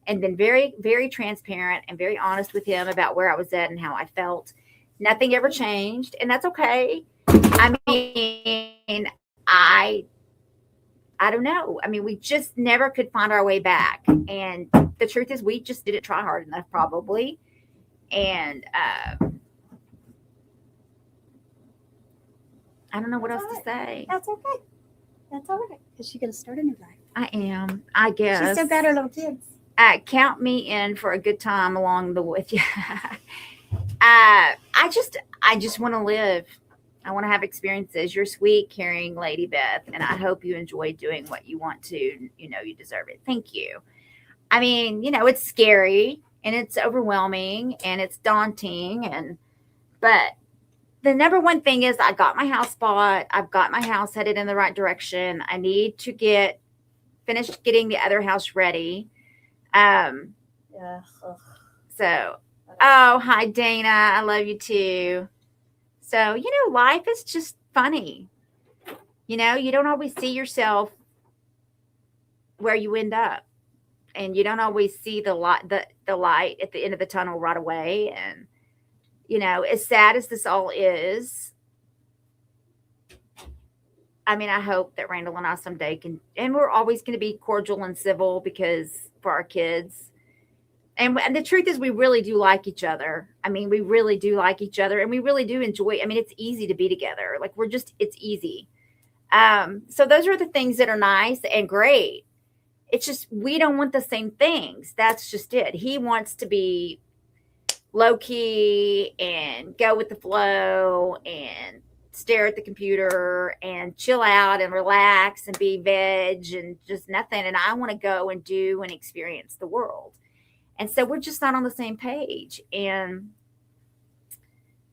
Speaker 2: and been very, very transparent and very honest with him about where I was at and how I felt. Nothing ever changed, and that's okay. I mean, I don't know. I mean, we just never could find our way back. And the truth is we just didn't try hard enough probably. And I don't know what else to say.
Speaker 1: That's okay. That's all right. Because you're going to start a new life.
Speaker 2: I am, I guess.
Speaker 1: She's so bad at little kids.
Speaker 2: Count me in for a good time along the way. I just want to live. I want to have experiences. You're sweet, caring Lady Beth, and I hope you enjoy doing what you want to. You deserve it. Thank you. I mean, it's scary and it's overwhelming and it's daunting, but the number one thing is I got my house bought. I've got my house headed in the right direction. I need to finished getting the other house ready.
Speaker 1: Yeah.
Speaker 2: So, oh, hi, Dana. I love you too. So, life is just funny. You don't always see yourself where you end up. And you don't always see the light at the end of the tunnel right away. And, as sad as this all is, I mean, I hope that Randall and I someday and we're always going to be cordial and civil because for our kids. And the truth is, we really do like each other. I mean, we really do like each other, and we really do enjoy. I mean, it's easy to be together. Like it's easy. So those are the things that are nice and great. It's just we don't want the same things. That's just it. He wants to be low key and go with the flow and stare at the computer and chill out and relax and be veg and just nothing. And I want to go and do and experience the world. And so we're just not on the same page. And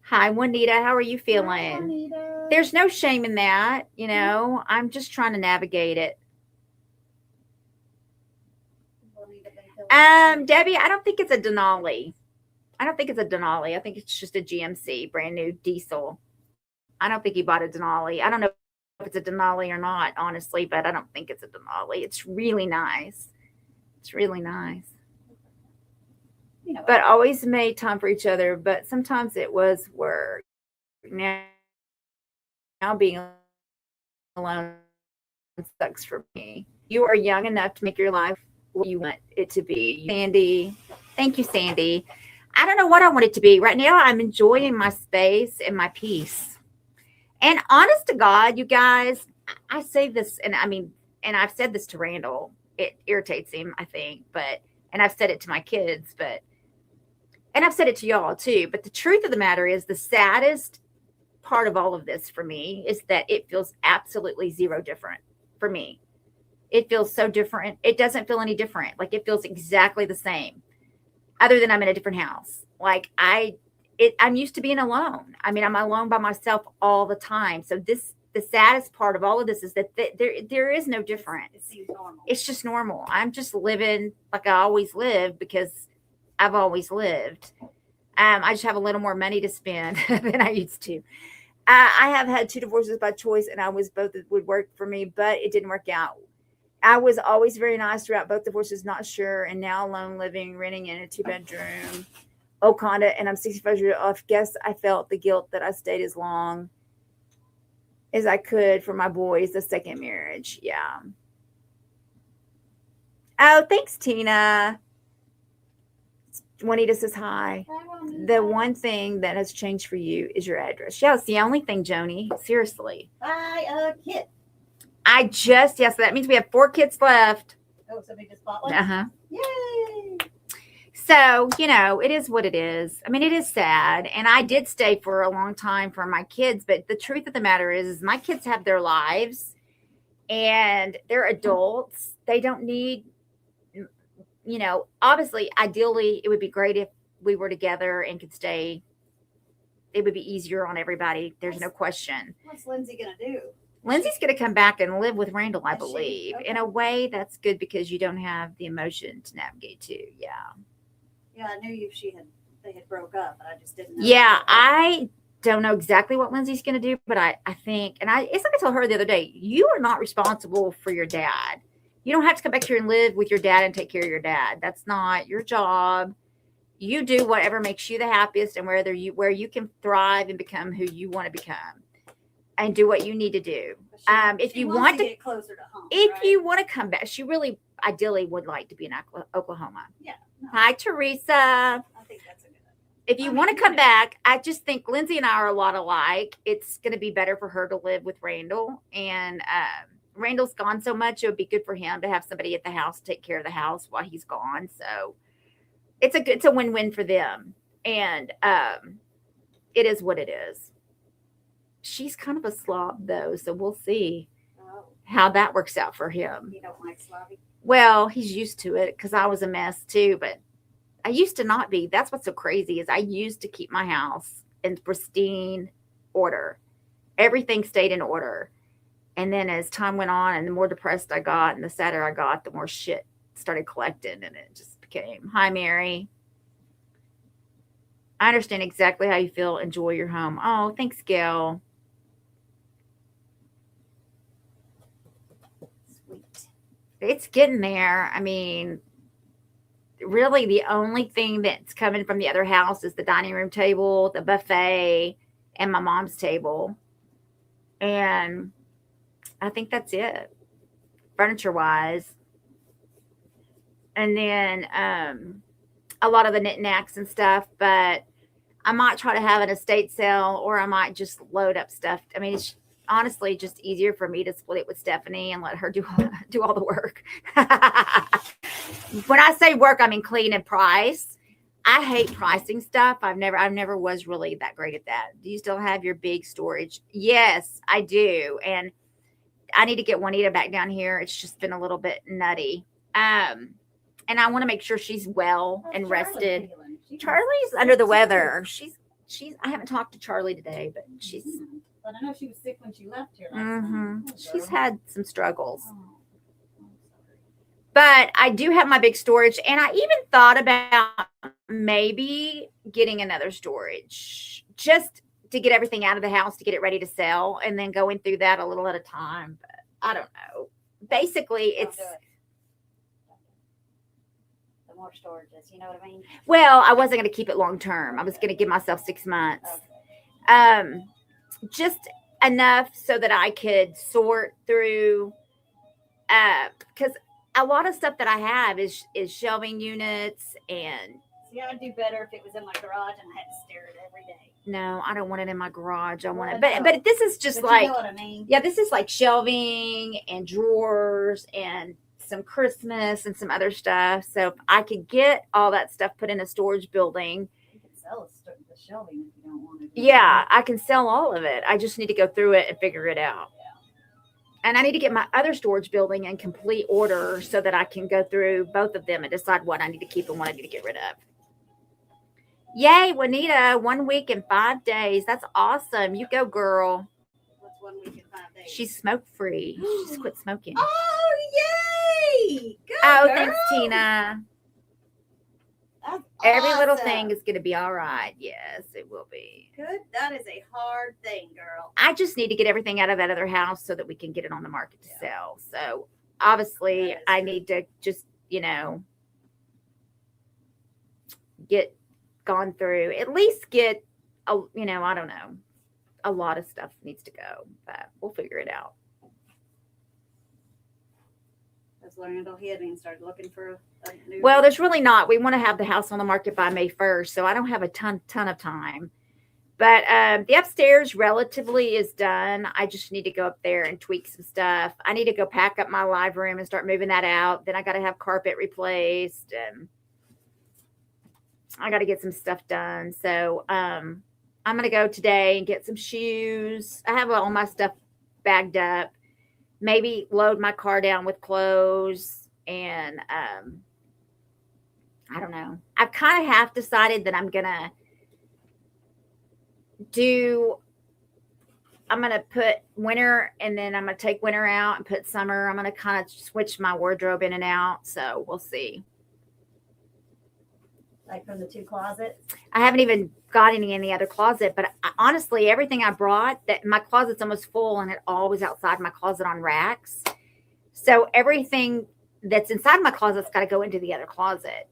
Speaker 2: hi, Juanita, how are you feeling?
Speaker 1: Hi, Juanita.
Speaker 2: There's no shame in that. You know, I'm just trying to navigate it. Debbie, I don't think it's a Denali. I don't think it's a Denali. I think it's just a GMC, brand new diesel. I don't think he bought a Denali. I don't know if it's a Denali or not, honestly, but I don't think it's a Denali. It's really nice. It's really nice. You know, but always made time for each other. But sometimes it was work. Now being alone sucks for me. You are young enough to make your life what you want it to be. Sandy, thank you, Sandy. I don't know what I want it to be. Right now, I'm enjoying my space and my peace. And honest to God, you guys, I say this, and I mean, and I've said this to Randall. It irritates him, I think, and I've said it to my kids, and I've said it to y'all too. But the truth of the matter is, the saddest part of all of this for me is that it feels absolutely zero different for me. It feels so different. It doesn't feel any different. Like it feels exactly the same, other than I'm in a different house. Like I'm used to being alone. I mean, I'm alone by myself all the time. So the saddest part of all of this is that there is no difference.
Speaker 1: It seems normal.
Speaker 2: It's just normal. I'm just living like I always lived because I've always lived. I just have a little more money to spend than I used to. I have had 2 divorces by choice, and I was both would work for me, but it didn't work out. I was always very nice throughout both divorces, not sure, and now alone living, renting in a 2-bedroom, Oconda, and I'm 65 years off. Guess I felt the guilt that I stayed as long as I could for my boys, the second marriage. Yeah. Oh, thanks, Tina. Juanita says hi. The one thing that has changed for you is your address. Yeah, it's the only thing, Joni. Seriously.
Speaker 1: Buy a kit.
Speaker 2: Yes, so that means we have 4 kits left.
Speaker 1: Oh, somebody just bought one?
Speaker 2: Uh-huh.
Speaker 1: Yay!
Speaker 2: So, it is what it is. I mean, it is sad. And I did stay for a long time for my kids. But the truth of the matter is my kids have their lives and they're adults. They don't need, obviously, ideally, it would be great if we were together and could stay. It would be easier on everybody. There's no question.
Speaker 1: What's Lindsay going to do?
Speaker 2: Lindsay's going to come back and live with Randall, I believe.
Speaker 1: Okay.
Speaker 2: In a way, that's good because you don't have the emotion to navigate to. Yeah.
Speaker 1: Yeah, I knew they had broke up, but I just didn't know.
Speaker 2: Yeah, I don't know exactly what Lindsay's going to do, but I think, it's like I told her the other day, you are not responsible for your dad. You don't have to come back here and live with your dad and take care of your dad. That's not your job. You do whatever makes you the happiest and where you can thrive and become who you want to become. And do what you need to do. If you want to
Speaker 1: get closer to home,
Speaker 2: you want to come back, she really ideally would like to be in Oklahoma.
Speaker 1: Yeah. No.
Speaker 2: Hi, Teresa.
Speaker 1: I think that's a good idea.
Speaker 2: If you want to come back, I just think Lindsay and I are a lot alike. It's going to be better for her to live with Randall. And Randall's gone so much, it would be good for him to have somebody at the house take care of the house while he's gone. So it's a win-win for them. And it is what it is. She's kind of a slob, though, so we'll see how that works out for him.
Speaker 1: You don't like sloppy?
Speaker 2: Well, he's used to it because I was a mess, too, but I used to not be. That's what's so crazy is I used to keep my house in pristine order. Everything stayed in order. And then as time went on and the more depressed I got and the sadder I got, the more shit started collecting, and it just became, hi, Mary. I understand exactly how you feel. Enjoy your home. Oh, thanks, Gail. It's getting there. I mean, really the only thing that's coming from the other house is the dining room table, the buffet, and my mom's table. And I think that's it, furniture-wise. And then a lot of the knickknacks and stuff, but I might try to have an estate sale, or I might just load up stuff. I mean, it's honestly just easier for me to split it with Stephanie and let her do all the work. When I say work, I mean clean and price. I hate pricing stuff. I've never was really that great at that. Do you still have your big storage? Yes, I do. And I need to get Juanita back down here. It's just been a little bit nutty. And I want to make sure she's well and rested. Charlie's under the weather. She's I haven't talked to Charlie today, but she's
Speaker 1: But I know she was sick when she left here last
Speaker 2: mhm.
Speaker 1: time.
Speaker 2: She's had some struggles.
Speaker 1: Oh, I'm sorry.
Speaker 2: But I do have my big storage, and I even thought about maybe getting another storage just to get everything out of the house to get it ready to sell, and then going through that a little at a time. But I don't know. Basically,
Speaker 1: Don't
Speaker 2: it's
Speaker 1: do it. The more storages, you know what I mean?
Speaker 2: well, I wasn't going to keep it long term. I was going to give myself 6 months.
Speaker 1: Okay.
Speaker 2: Just enough so that I could sort through, because a lot of stuff that I have is shelving units, and
Speaker 1: See, I'd do better if it was in my garage and I had to stare at it every day.
Speaker 2: no, I don't want it in my garage. I want
Speaker 1: Well,
Speaker 2: it,
Speaker 1: I know.
Speaker 2: but this is just
Speaker 1: But
Speaker 2: like,
Speaker 1: you know what I mean?
Speaker 2: yeah, this is like shelving and drawers and some Christmas and some other stuff. So if I could get all that stuff put in a storage building,
Speaker 1: You can sell the shelving if you don't want it.
Speaker 2: yeah, I can sell all of it. I just need to go through it and figure it out. And I need to get my other storage building in complete order so that I can go through both of them and decide what I need to keep and what I need to get rid of. Yay, Juanita, 1 week and 5 days. That's awesome. You go, girl.
Speaker 1: What's 1 week and 5 days?
Speaker 2: She's smoke free. She's quit smoking.
Speaker 1: Oh, yay! Good
Speaker 2: Oh,
Speaker 1: girl.
Speaker 2: thanks, Tina.
Speaker 1: That's
Speaker 2: Every little
Speaker 1: awesome.
Speaker 2: thing is going to be all right. Yes, it will be.
Speaker 1: Good. That is a hard thing, girl.
Speaker 2: I just need to get everything out of that other house so that we can get it on the market to sell. So obviously,
Speaker 1: That is
Speaker 2: I
Speaker 1: good.
Speaker 2: need to just, get gone through, at least get, I don't know, a lot of stuff needs to go, but we'll figure it out.
Speaker 1: That's learning to go ahead and start looking for a new.
Speaker 2: Well, there's really not. We want to have the house on the market by May 1st, so I don't have a ton of time. But the upstairs relatively is done. I just need to go up there and tweak some stuff. I need to go pack up my live room and start moving that out. Then I got to have carpet replaced, and I got to get some stuff done. So I'm going to go today and get some shoes. I have all my stuff bagged up. Maybe load my car down with clothes, and I don't know. I've kind of half decided that I'm going to put winter, and then I'm going to take winter out and put summer. I'm going to kind of switch my wardrobe in and out. So we'll see.
Speaker 1: Like from the 2 closets.
Speaker 2: I haven't even got any in the other closet, but honestly, everything I brought, that my closet's almost full, and it all was outside my closet on racks. So everything that's inside my closet's got to go into the other closet.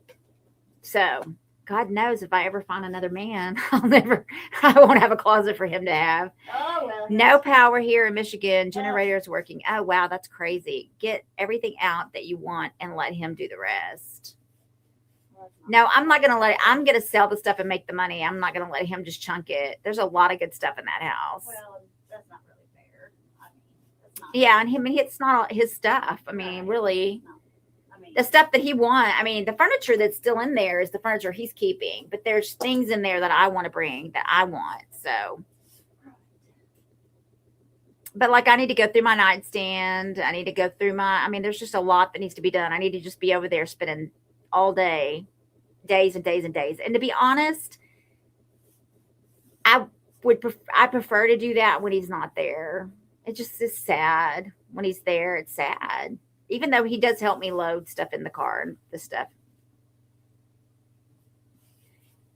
Speaker 2: So God knows if I ever find another man, I won't have a closet for him to have.
Speaker 1: Oh, well.
Speaker 2: No power here in Michigan. Generator is working. Oh, wow. That's crazy. Get everything out that you want and let him do the rest. No, I'm not going to I'm going to sell the stuff and make the money. I'm not going to let him just chunk it. There's a lot of good stuff in that house.
Speaker 1: Well, that's not really fair. I mean, that's not.
Speaker 2: Yeah. And it's not all his stuff. I mean, really,
Speaker 1: No. I mean,
Speaker 2: the stuff that he wants. I mean, the furniture that's still in there is the furniture he's keeping, but there's things in there that I want to bring that I want. So, but like, I need to go through my nightstand. I need to go through there's just a lot that needs to be done. I need to just be over there spending all day, days and days and days. And to be honest, I prefer to do that when he's not there. It just is sad. When he's there, it's sad. Even though he does help me load stuff in the car and the stuff.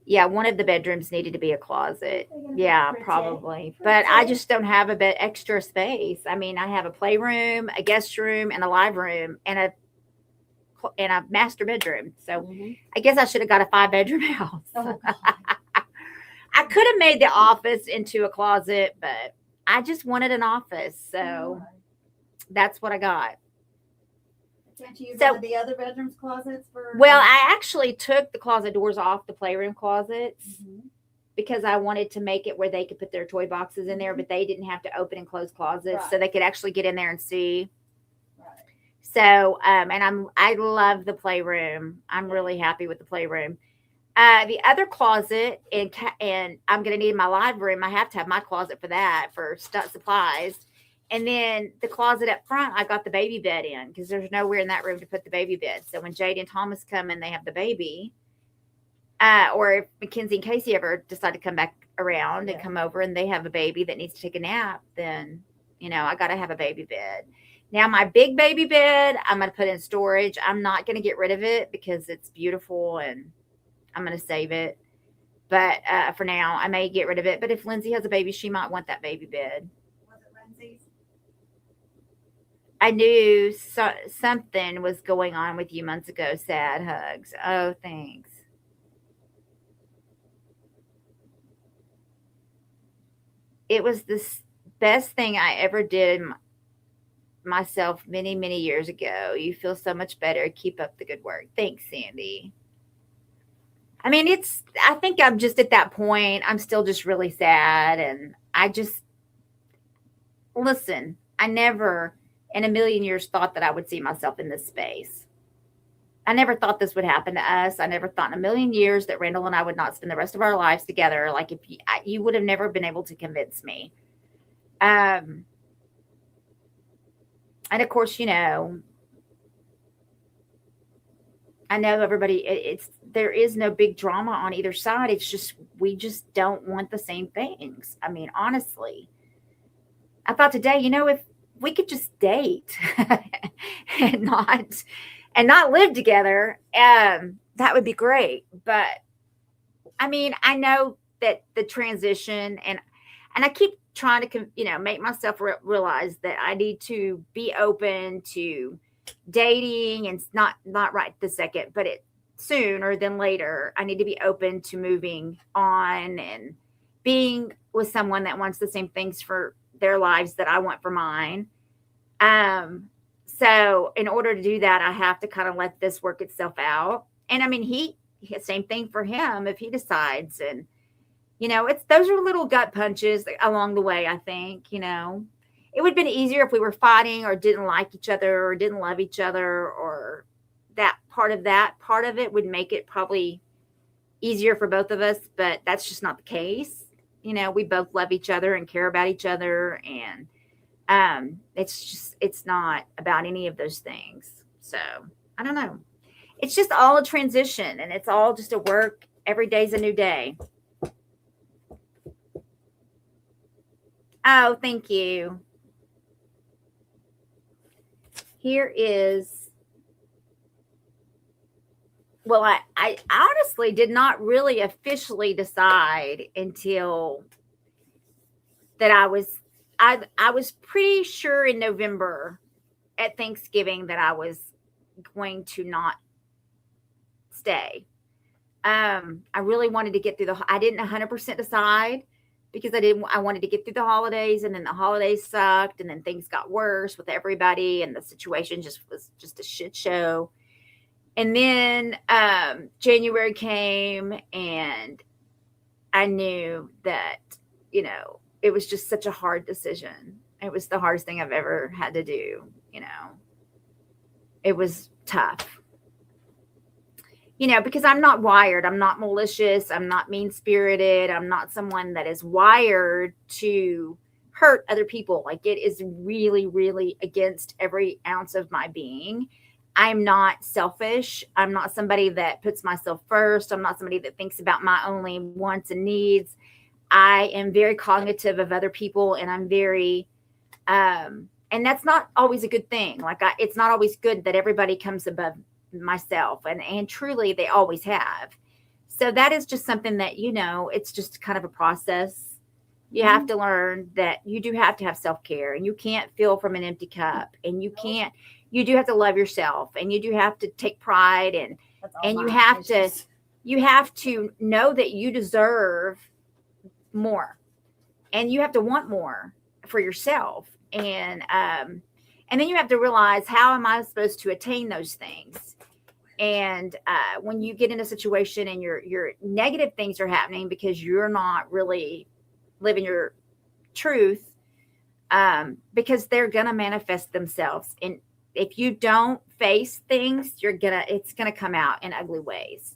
Speaker 2: Yeah, one of the bedrooms needed to be a closet. Yeah, probably. But I just don't have a bit extra space. I mean, I have a playroom, a guest room, and a live room, and a master bedroom. So I guess I should have got a 5-bedroom house.
Speaker 1: Oh, God.
Speaker 2: I could have made the office into a closet, but I just wanted an office. So that's what I got.
Speaker 1: Can't you use
Speaker 2: So-
Speaker 1: one of the other bedrooms closets for?
Speaker 2: Well, I actually took the closet doors off the playroom closets
Speaker 1: Mhm.
Speaker 2: because I wanted to make it where they could put their toy boxes in there, but they didn't have to open and close closets, so
Speaker 1: Right.
Speaker 2: they could actually get in there and see.
Speaker 1: Right.
Speaker 2: So, and I love the playroom. I'm really happy with the playroom. The other closet, and I'm going to need my live room. I have to have my closet for that, for supplies. And then the closet up front, I got the baby bed in because there's nowhere in that room to put the baby bed. So when Jade and Thomas come and they have the baby, or if Mackenzie and Casey ever decide to come back around and come over and they have a baby that needs to take a nap, then, I got to have a baby bed. Now, my big baby bed, I'm going to put in storage. I'm not going to get rid of it because it's beautiful and I'm going to save it. But for now, I may get rid of it. But if Lindsay has a baby, she might want that baby bed.
Speaker 1: Was it Lindsay's?
Speaker 2: I knew something was going on with you months ago. Sad hugs. Oh, thanks. It was the best thing I ever did myself many, many years ago. You feel so much better. Keep up the good work. Thanks, Sandy. I mean, I think I'm just at that point. I'm still just really sad. And listen, I never in a million years thought that I would see myself in this space. I never thought this would happen to us. I never thought in a million years that Randall and I would not spend the rest of our lives together. Like if you would have never been able to convince me. And of course, I know everybody, there is no big drama on either side. It's just, we just don't want the same things. I mean, honestly, I thought today, if we could just date and not live together, that would be great. But I mean, I know that the transition and I keep trying to, make myself realize that I need to be open to dating, and not right this second, but sooner than later. I need to be open to moving on and being with someone that wants the same things for their lives that I want for mine. So in order to do that, I have to kind of let this work itself out. And I mean, same thing for him if he decides. And those are little gut punches along the way. I think it would have been easier if we were fighting or didn't like each other or didn't love each other, or that part of it would make it probably easier for both of us. But that's just not the case. We both love each other and care about each other. And it's not about any of those things. So I don't know. It's just all a transition, and it's all just a work. Every day's a new day. Oh, thank you. Here is, well, I honestly did not really officially decide until that I was pretty sure in November at Thanksgiving that I was going to not stay. I really wanted to get through I didn't 100% decide because I wanted to get through the holidays, and then the holidays sucked, and then things got worse with everybody, and the situation was just a shit show. And then January came, and I knew that, it was just such a hard decision. It was the hardest thing I've ever had to do. It was tough. Because I'm not wired. I'm not malicious. I'm not mean-spirited. I'm not someone that is wired to hurt other people. Like, it is really, really against every ounce of my being. I'm not selfish. I'm not somebody that puts myself first. I'm not somebody that thinks about my only wants and needs. I am very cognitive of other people, and I'm very, and that's not always a good thing. Like, it's not always good that everybody comes above myself, and truly they always have. So that is just something that, it's just kind of a process. You have to learn that you do have to have self-care, and you can't fill from an empty cup, and you do have to love yourself, and you do have to take pride, and you have to know that you deserve more, and you have to want more for yourself. And And then you have to realize, how am I supposed to attain those things? And when you get in a situation and your negative things are happening because you're not really living your truth, because they're gonna manifest themselves. And if you don't face things, it's gonna come out in ugly ways.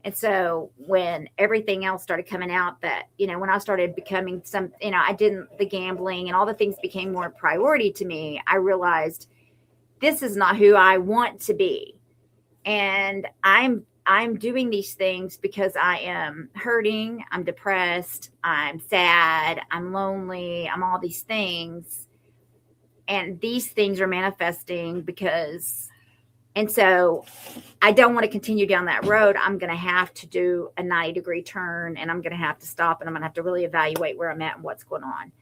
Speaker 2: And so when everything else started coming out, that, when I started becoming the gambling and all the things became more priority to me, I realized this is not who I want to be. And I'm doing these things because I am hurting, I'm depressed, I'm sad, I'm lonely, I'm all these things. And these things are manifesting and so I don't want to continue down that road. I'm going to have to do a 90-degree turn, and I'm going to have to stop, and I'm going to have to really evaluate where I'm at and what's going on.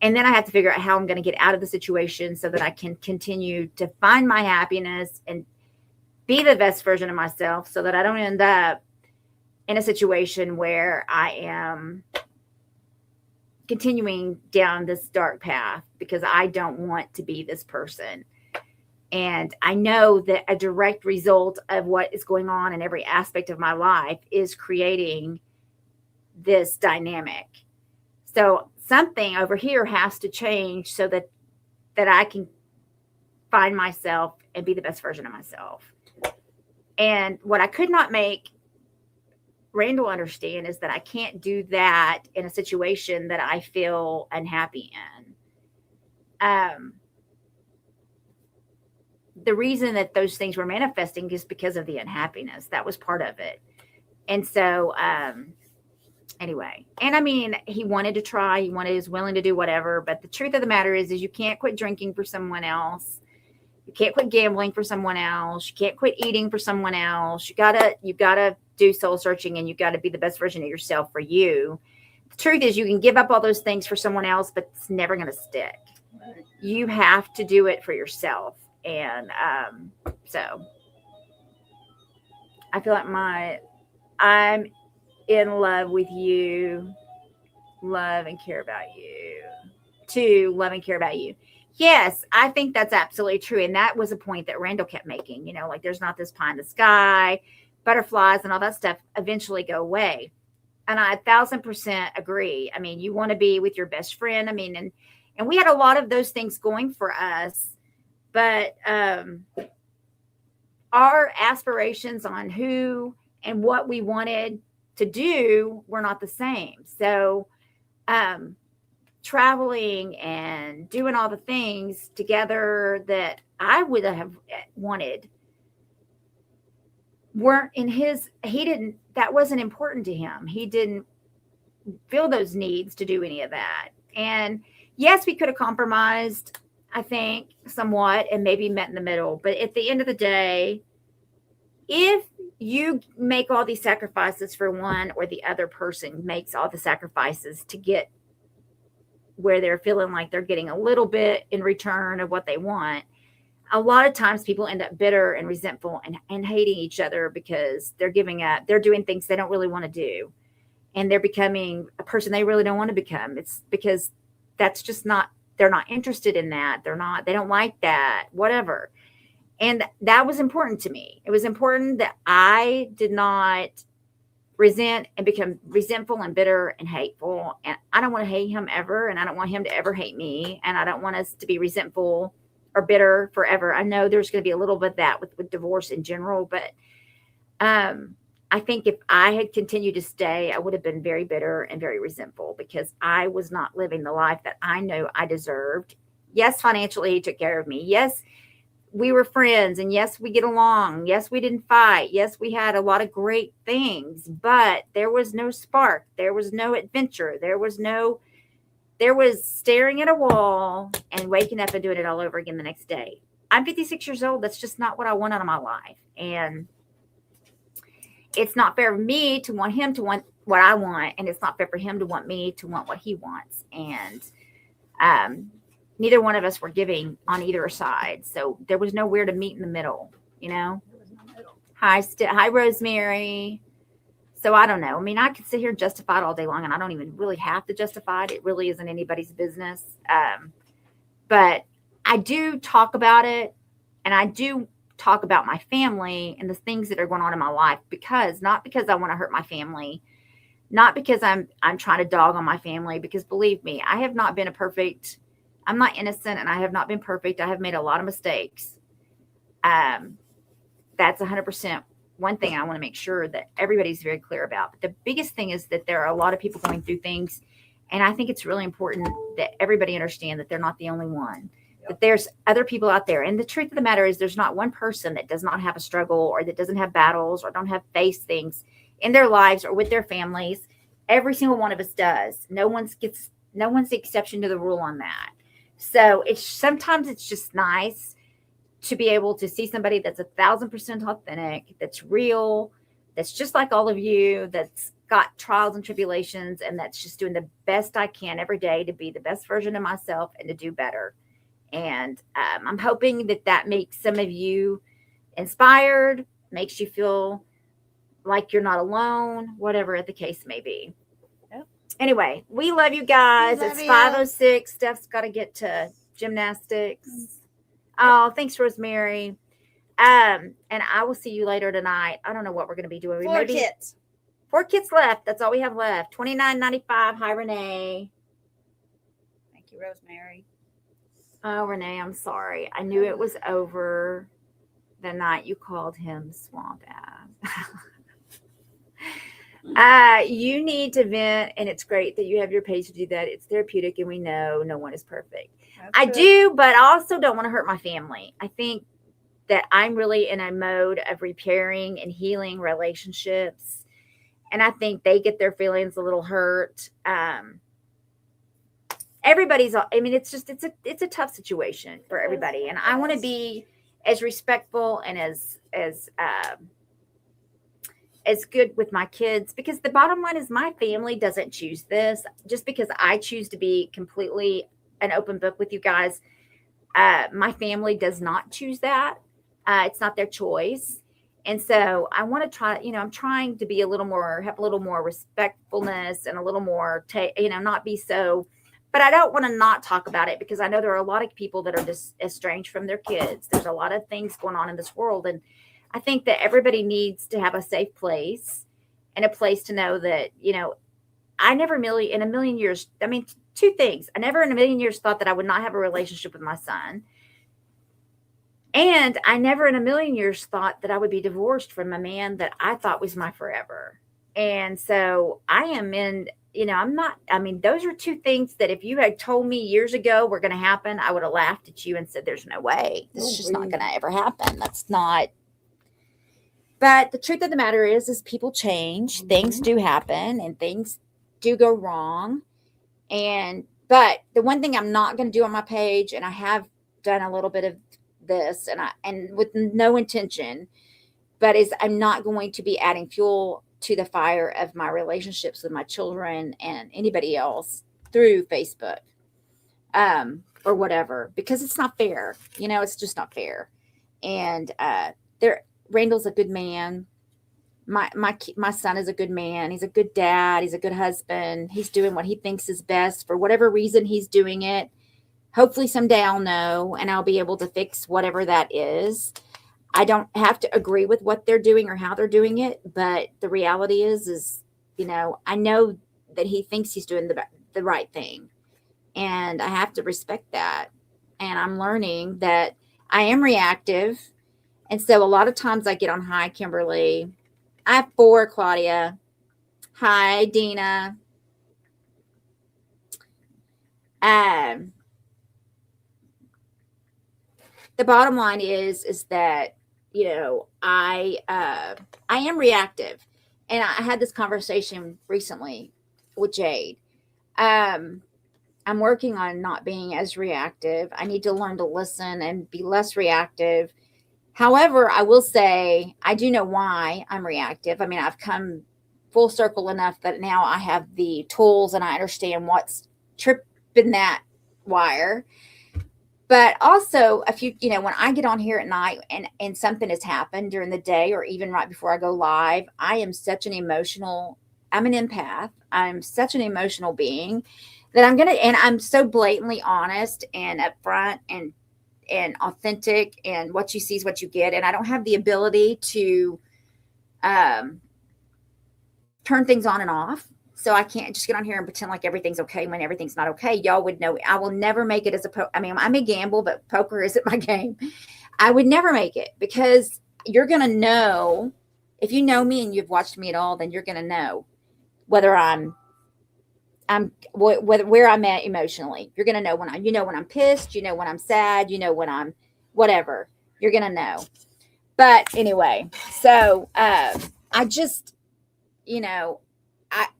Speaker 2: And then I have to figure out how I'm going to get out of the situation so that I can continue to find my happiness and be the best version of myself, so that I don't end up in a situation where I am continuing down this dark path, because I don't want to be this person. And I know that a direct result of what is going on in every aspect of my life is creating this dynamic. So something over here has to change so that I can find myself and be the best version of myself. And what I could not make Randall understand is that I can't do that in a situation that I feel unhappy in. The reason that those things were manifesting is because of the unhappiness. That was part of it. And so, anyway, and I mean, he wanted to try, he was willing to do whatever, but the truth of the matter is you can't quit drinking for someone else. You can't quit gambling for someone else. You can't quit eating for someone else. You gotta do soul searching, and you gotta be the best version of yourself for you. The truth is, you can give up all those things for someone else, but it's never going to stick.
Speaker 1: Right.
Speaker 2: You have to do it for yourself. And so I feel like I'm in love with you, love and care about you, to love and care about you. Yes, I think that's absolutely true. And that was a point that Randall kept making, like there's not this pie in the sky, butterflies and all that stuff eventually go away. And I 1,000% agree. I mean, you want to be with your best friend. I mean, and we had a lot of those things going for us. But our aspirations on who and what we wanted to do were not the same. So traveling and doing all the things together that I would have wanted weren't in that wasn't important to him. He didn't feel those needs to do any of that. And yes, we could have compromised, I think, somewhat, and maybe met in the middle. But at the end of the day, if you make all these sacrifices for one, or the other person makes all the sacrifices to get where they're feeling like they're getting a little bit in return of what they want, a lot of times people end up bitter and resentful and hating each other because they're giving up. They're doing things they don't really want to do. And they're becoming a person they really don't want to become. It's because that's just not, they're not interested in that. They don't like that, whatever. And that was important to me. It was important that I did not resent and become resentful and bitter and hateful. And I don't want to hate him ever. And I don't want him to ever hate me. And I don't want us to be resentful or bitter forever. I know there's going to be a little bit of that with divorce in general. But I think if I had continued to stay, I would have been very bitter and very resentful because I was not living the life that I knew I deserved. Yes, financially, he took care of me. Yes, we were friends. And yes, we get along. Yes, we didn't fight. Yes, we had a lot of great things, but there was no spark. There was no adventure. There was staring at a wall and waking up and doing it all over again the next day. I'm 56 years old. That's just not what I want out of my life. And it's not fair for me to want him to want what I want. And it's not fair for him to want me to want what he wants. And neither one of us were giving on either side. So there was nowhere to meet in the middle, There was no middle. Hi, Rosemary. So I don't know. I mean, I could sit here and justify it all day long, and I don't even really have to justify it. It really isn't anybody's business. But I do talk about it, and I do talk about my family and the things that are going on in my life, not because I want to hurt my family, not because I'm trying to dog on my family, because believe me, I'm not innocent, and I have not been perfect. I have made a lot of mistakes. That's 100% one thing I want to make sure that everybody's very clear about. But the biggest thing is that there are a lot of people going through things, and I think it's really important that everybody understand that they're not the only one. That there's other people out there. And the truth of the matter is there's not one person that does not have a struggle, or that doesn't have battles, or don't have faced things in their lives or with their families. Every single one of us does. No one's the exception to the rule on that. So sometimes it's just nice to be able to see somebody that's 1,000% authentic, that's real, that's just like all of you, that's got trials and tribulations, and that's just doing the best I can every day to be the best version of myself and to do better. And I'm hoping that makes some of you inspired, makes you feel like you're not alone, whatever the case may be. Yep. Anyway, we love you guys. It's 5:06. Steph's got to get to gymnastics. Oh, thanks, Rosemary. And I will see you later tonight. I don't know what we're going to be doing.
Speaker 1: 4 kits.
Speaker 2: 4 kits left. That's all we have left. $29.95. Hi, Renee.
Speaker 1: Thank you, Rosemary.
Speaker 2: Oh, Renee, I'm sorry. I knew it was over the night you called him swamp ass. You need to vent, and it's great that you have your page to do that. It's therapeutic, and we know no one is perfect. I do, but I also don't want to hurt my family. I think that I'm really in a mode of repairing and healing relationships, and I think they get their feelings a little hurt. Everybody's, I mean, it's a tough situation for everybody. And I want to be as respectful and as good with my kids, because the bottom line is my family doesn't choose this. Just because I choose to be completely an open book with you guys, my family does not choose that. It's not their choice. And so I want to try, I'm trying to be have a little more respectfulness and a little more, not be so. But I don't want to not talk about it, because I know there are a lot of people that are just estranged from their kids. There's a lot of things going on in this world. And I think that everybody needs to have a safe place and a place to know that, I never really in a million years, 2 things. I never in a million years thought that I would not have a relationship with my son. And I never in a million years thought that I would be divorced from a man that I thought was my forever. And so I am in, those are 2 things that if you had told me years ago were going to happen, I would have laughed at you and said, there's no way. This is just not going to ever happen. That's not. But the truth of the matter is people change. Mm-hmm. Things do happen and things do go wrong. But the one thing I'm not going to do on my page, and I have done a little bit of this and with no intention, but is I'm not going to be adding fuel to the fire of my relationships with my children and anybody else through Facebook, or whatever, because it's not fair. It's just not fair. And, Randall's a good man. My son is a good man. He's a good dad. He's a good husband. He's doing what he thinks is best for whatever reason he's doing it. Hopefully someday I'll know and I'll be able to fix whatever that is. I don't have to agree with what they're doing or how they're doing it, but the reality is, I know that he thinks he's doing the right thing, and I have to respect that. And I'm learning that I am reactive. And so a lot of times I get on, hi, Kimberly. I have 4, Claudia. Hi, Dina. The bottom line is that, I am reactive. And I had this conversation recently with Jade. I'm working on not being as reactive. I need to learn to listen and be less reactive. However, I will say I do know why I'm reactive. I've come full circle enough that now I have the tools and I understand what's tripping that wire. But also, when I get on here at night and something has happened during the day or even right before I go live, I'm an empath. I'm such an emotional being that I'm so blatantly honest and upfront and authentic, and what you see is what you get. And I don't have the ability to turn things on and off. So I can't just get on here and pretend like everything's okay when everything's not okay. Y'all would know. I will never make it as I mean, I may gamble, but poker isn't my game. I would never make it, because you're going to know, if you know me and you've watched me at all, then you're going to know whether where I'm at emotionally. You're going to know when I'm pissed, when I'm sad, when I'm whatever, you're going to know. But anyway, so, I just,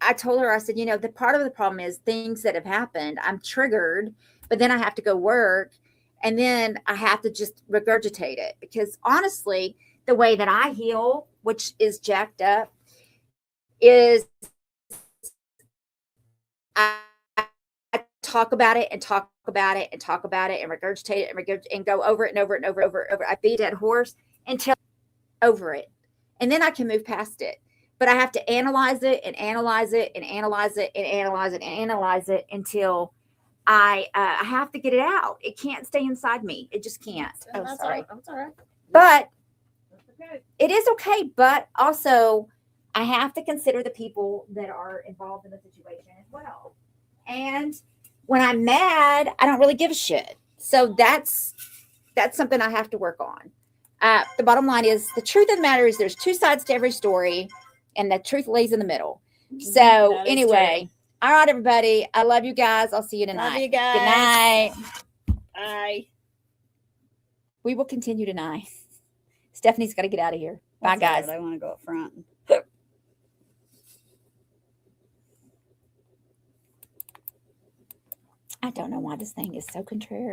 Speaker 2: I told her, I said, the part of the problem is things that have happened. I'm triggered, but then I have to go work, and then I have to just regurgitate it, because honestly, the way that I heal, which is jacked up, is I talk about it and talk about it and talk about it and regurgitate it and go over it and over it and over and over. I beat a dead horse until over it, and then I can move past it. But I have to analyze it and analyze it and analyze it and analyze it and analyze it until I have to get it out. It can't stay inside me. It just can't. Oh, sorry.
Speaker 1: That's all right.
Speaker 2: But
Speaker 1: Okay.
Speaker 2: it is okay. But also, I have to consider the people that are involved in the situation as well. And when I'm mad, I don't really give a shit. So that's something I have to work on. The bottom line is, the truth of the matter is, there's two sides to every story, and the truth lays in the middle. So anyway, all right, everybody. I love you guys. I'll see you tonight.
Speaker 1: Love you guys.
Speaker 2: Good night.
Speaker 1: Bye.
Speaker 2: We will continue tonight. Stephanie's got to get out of here. Bye, guys.
Speaker 1: I want to go up front.
Speaker 2: I don't know why this thing is so contrary.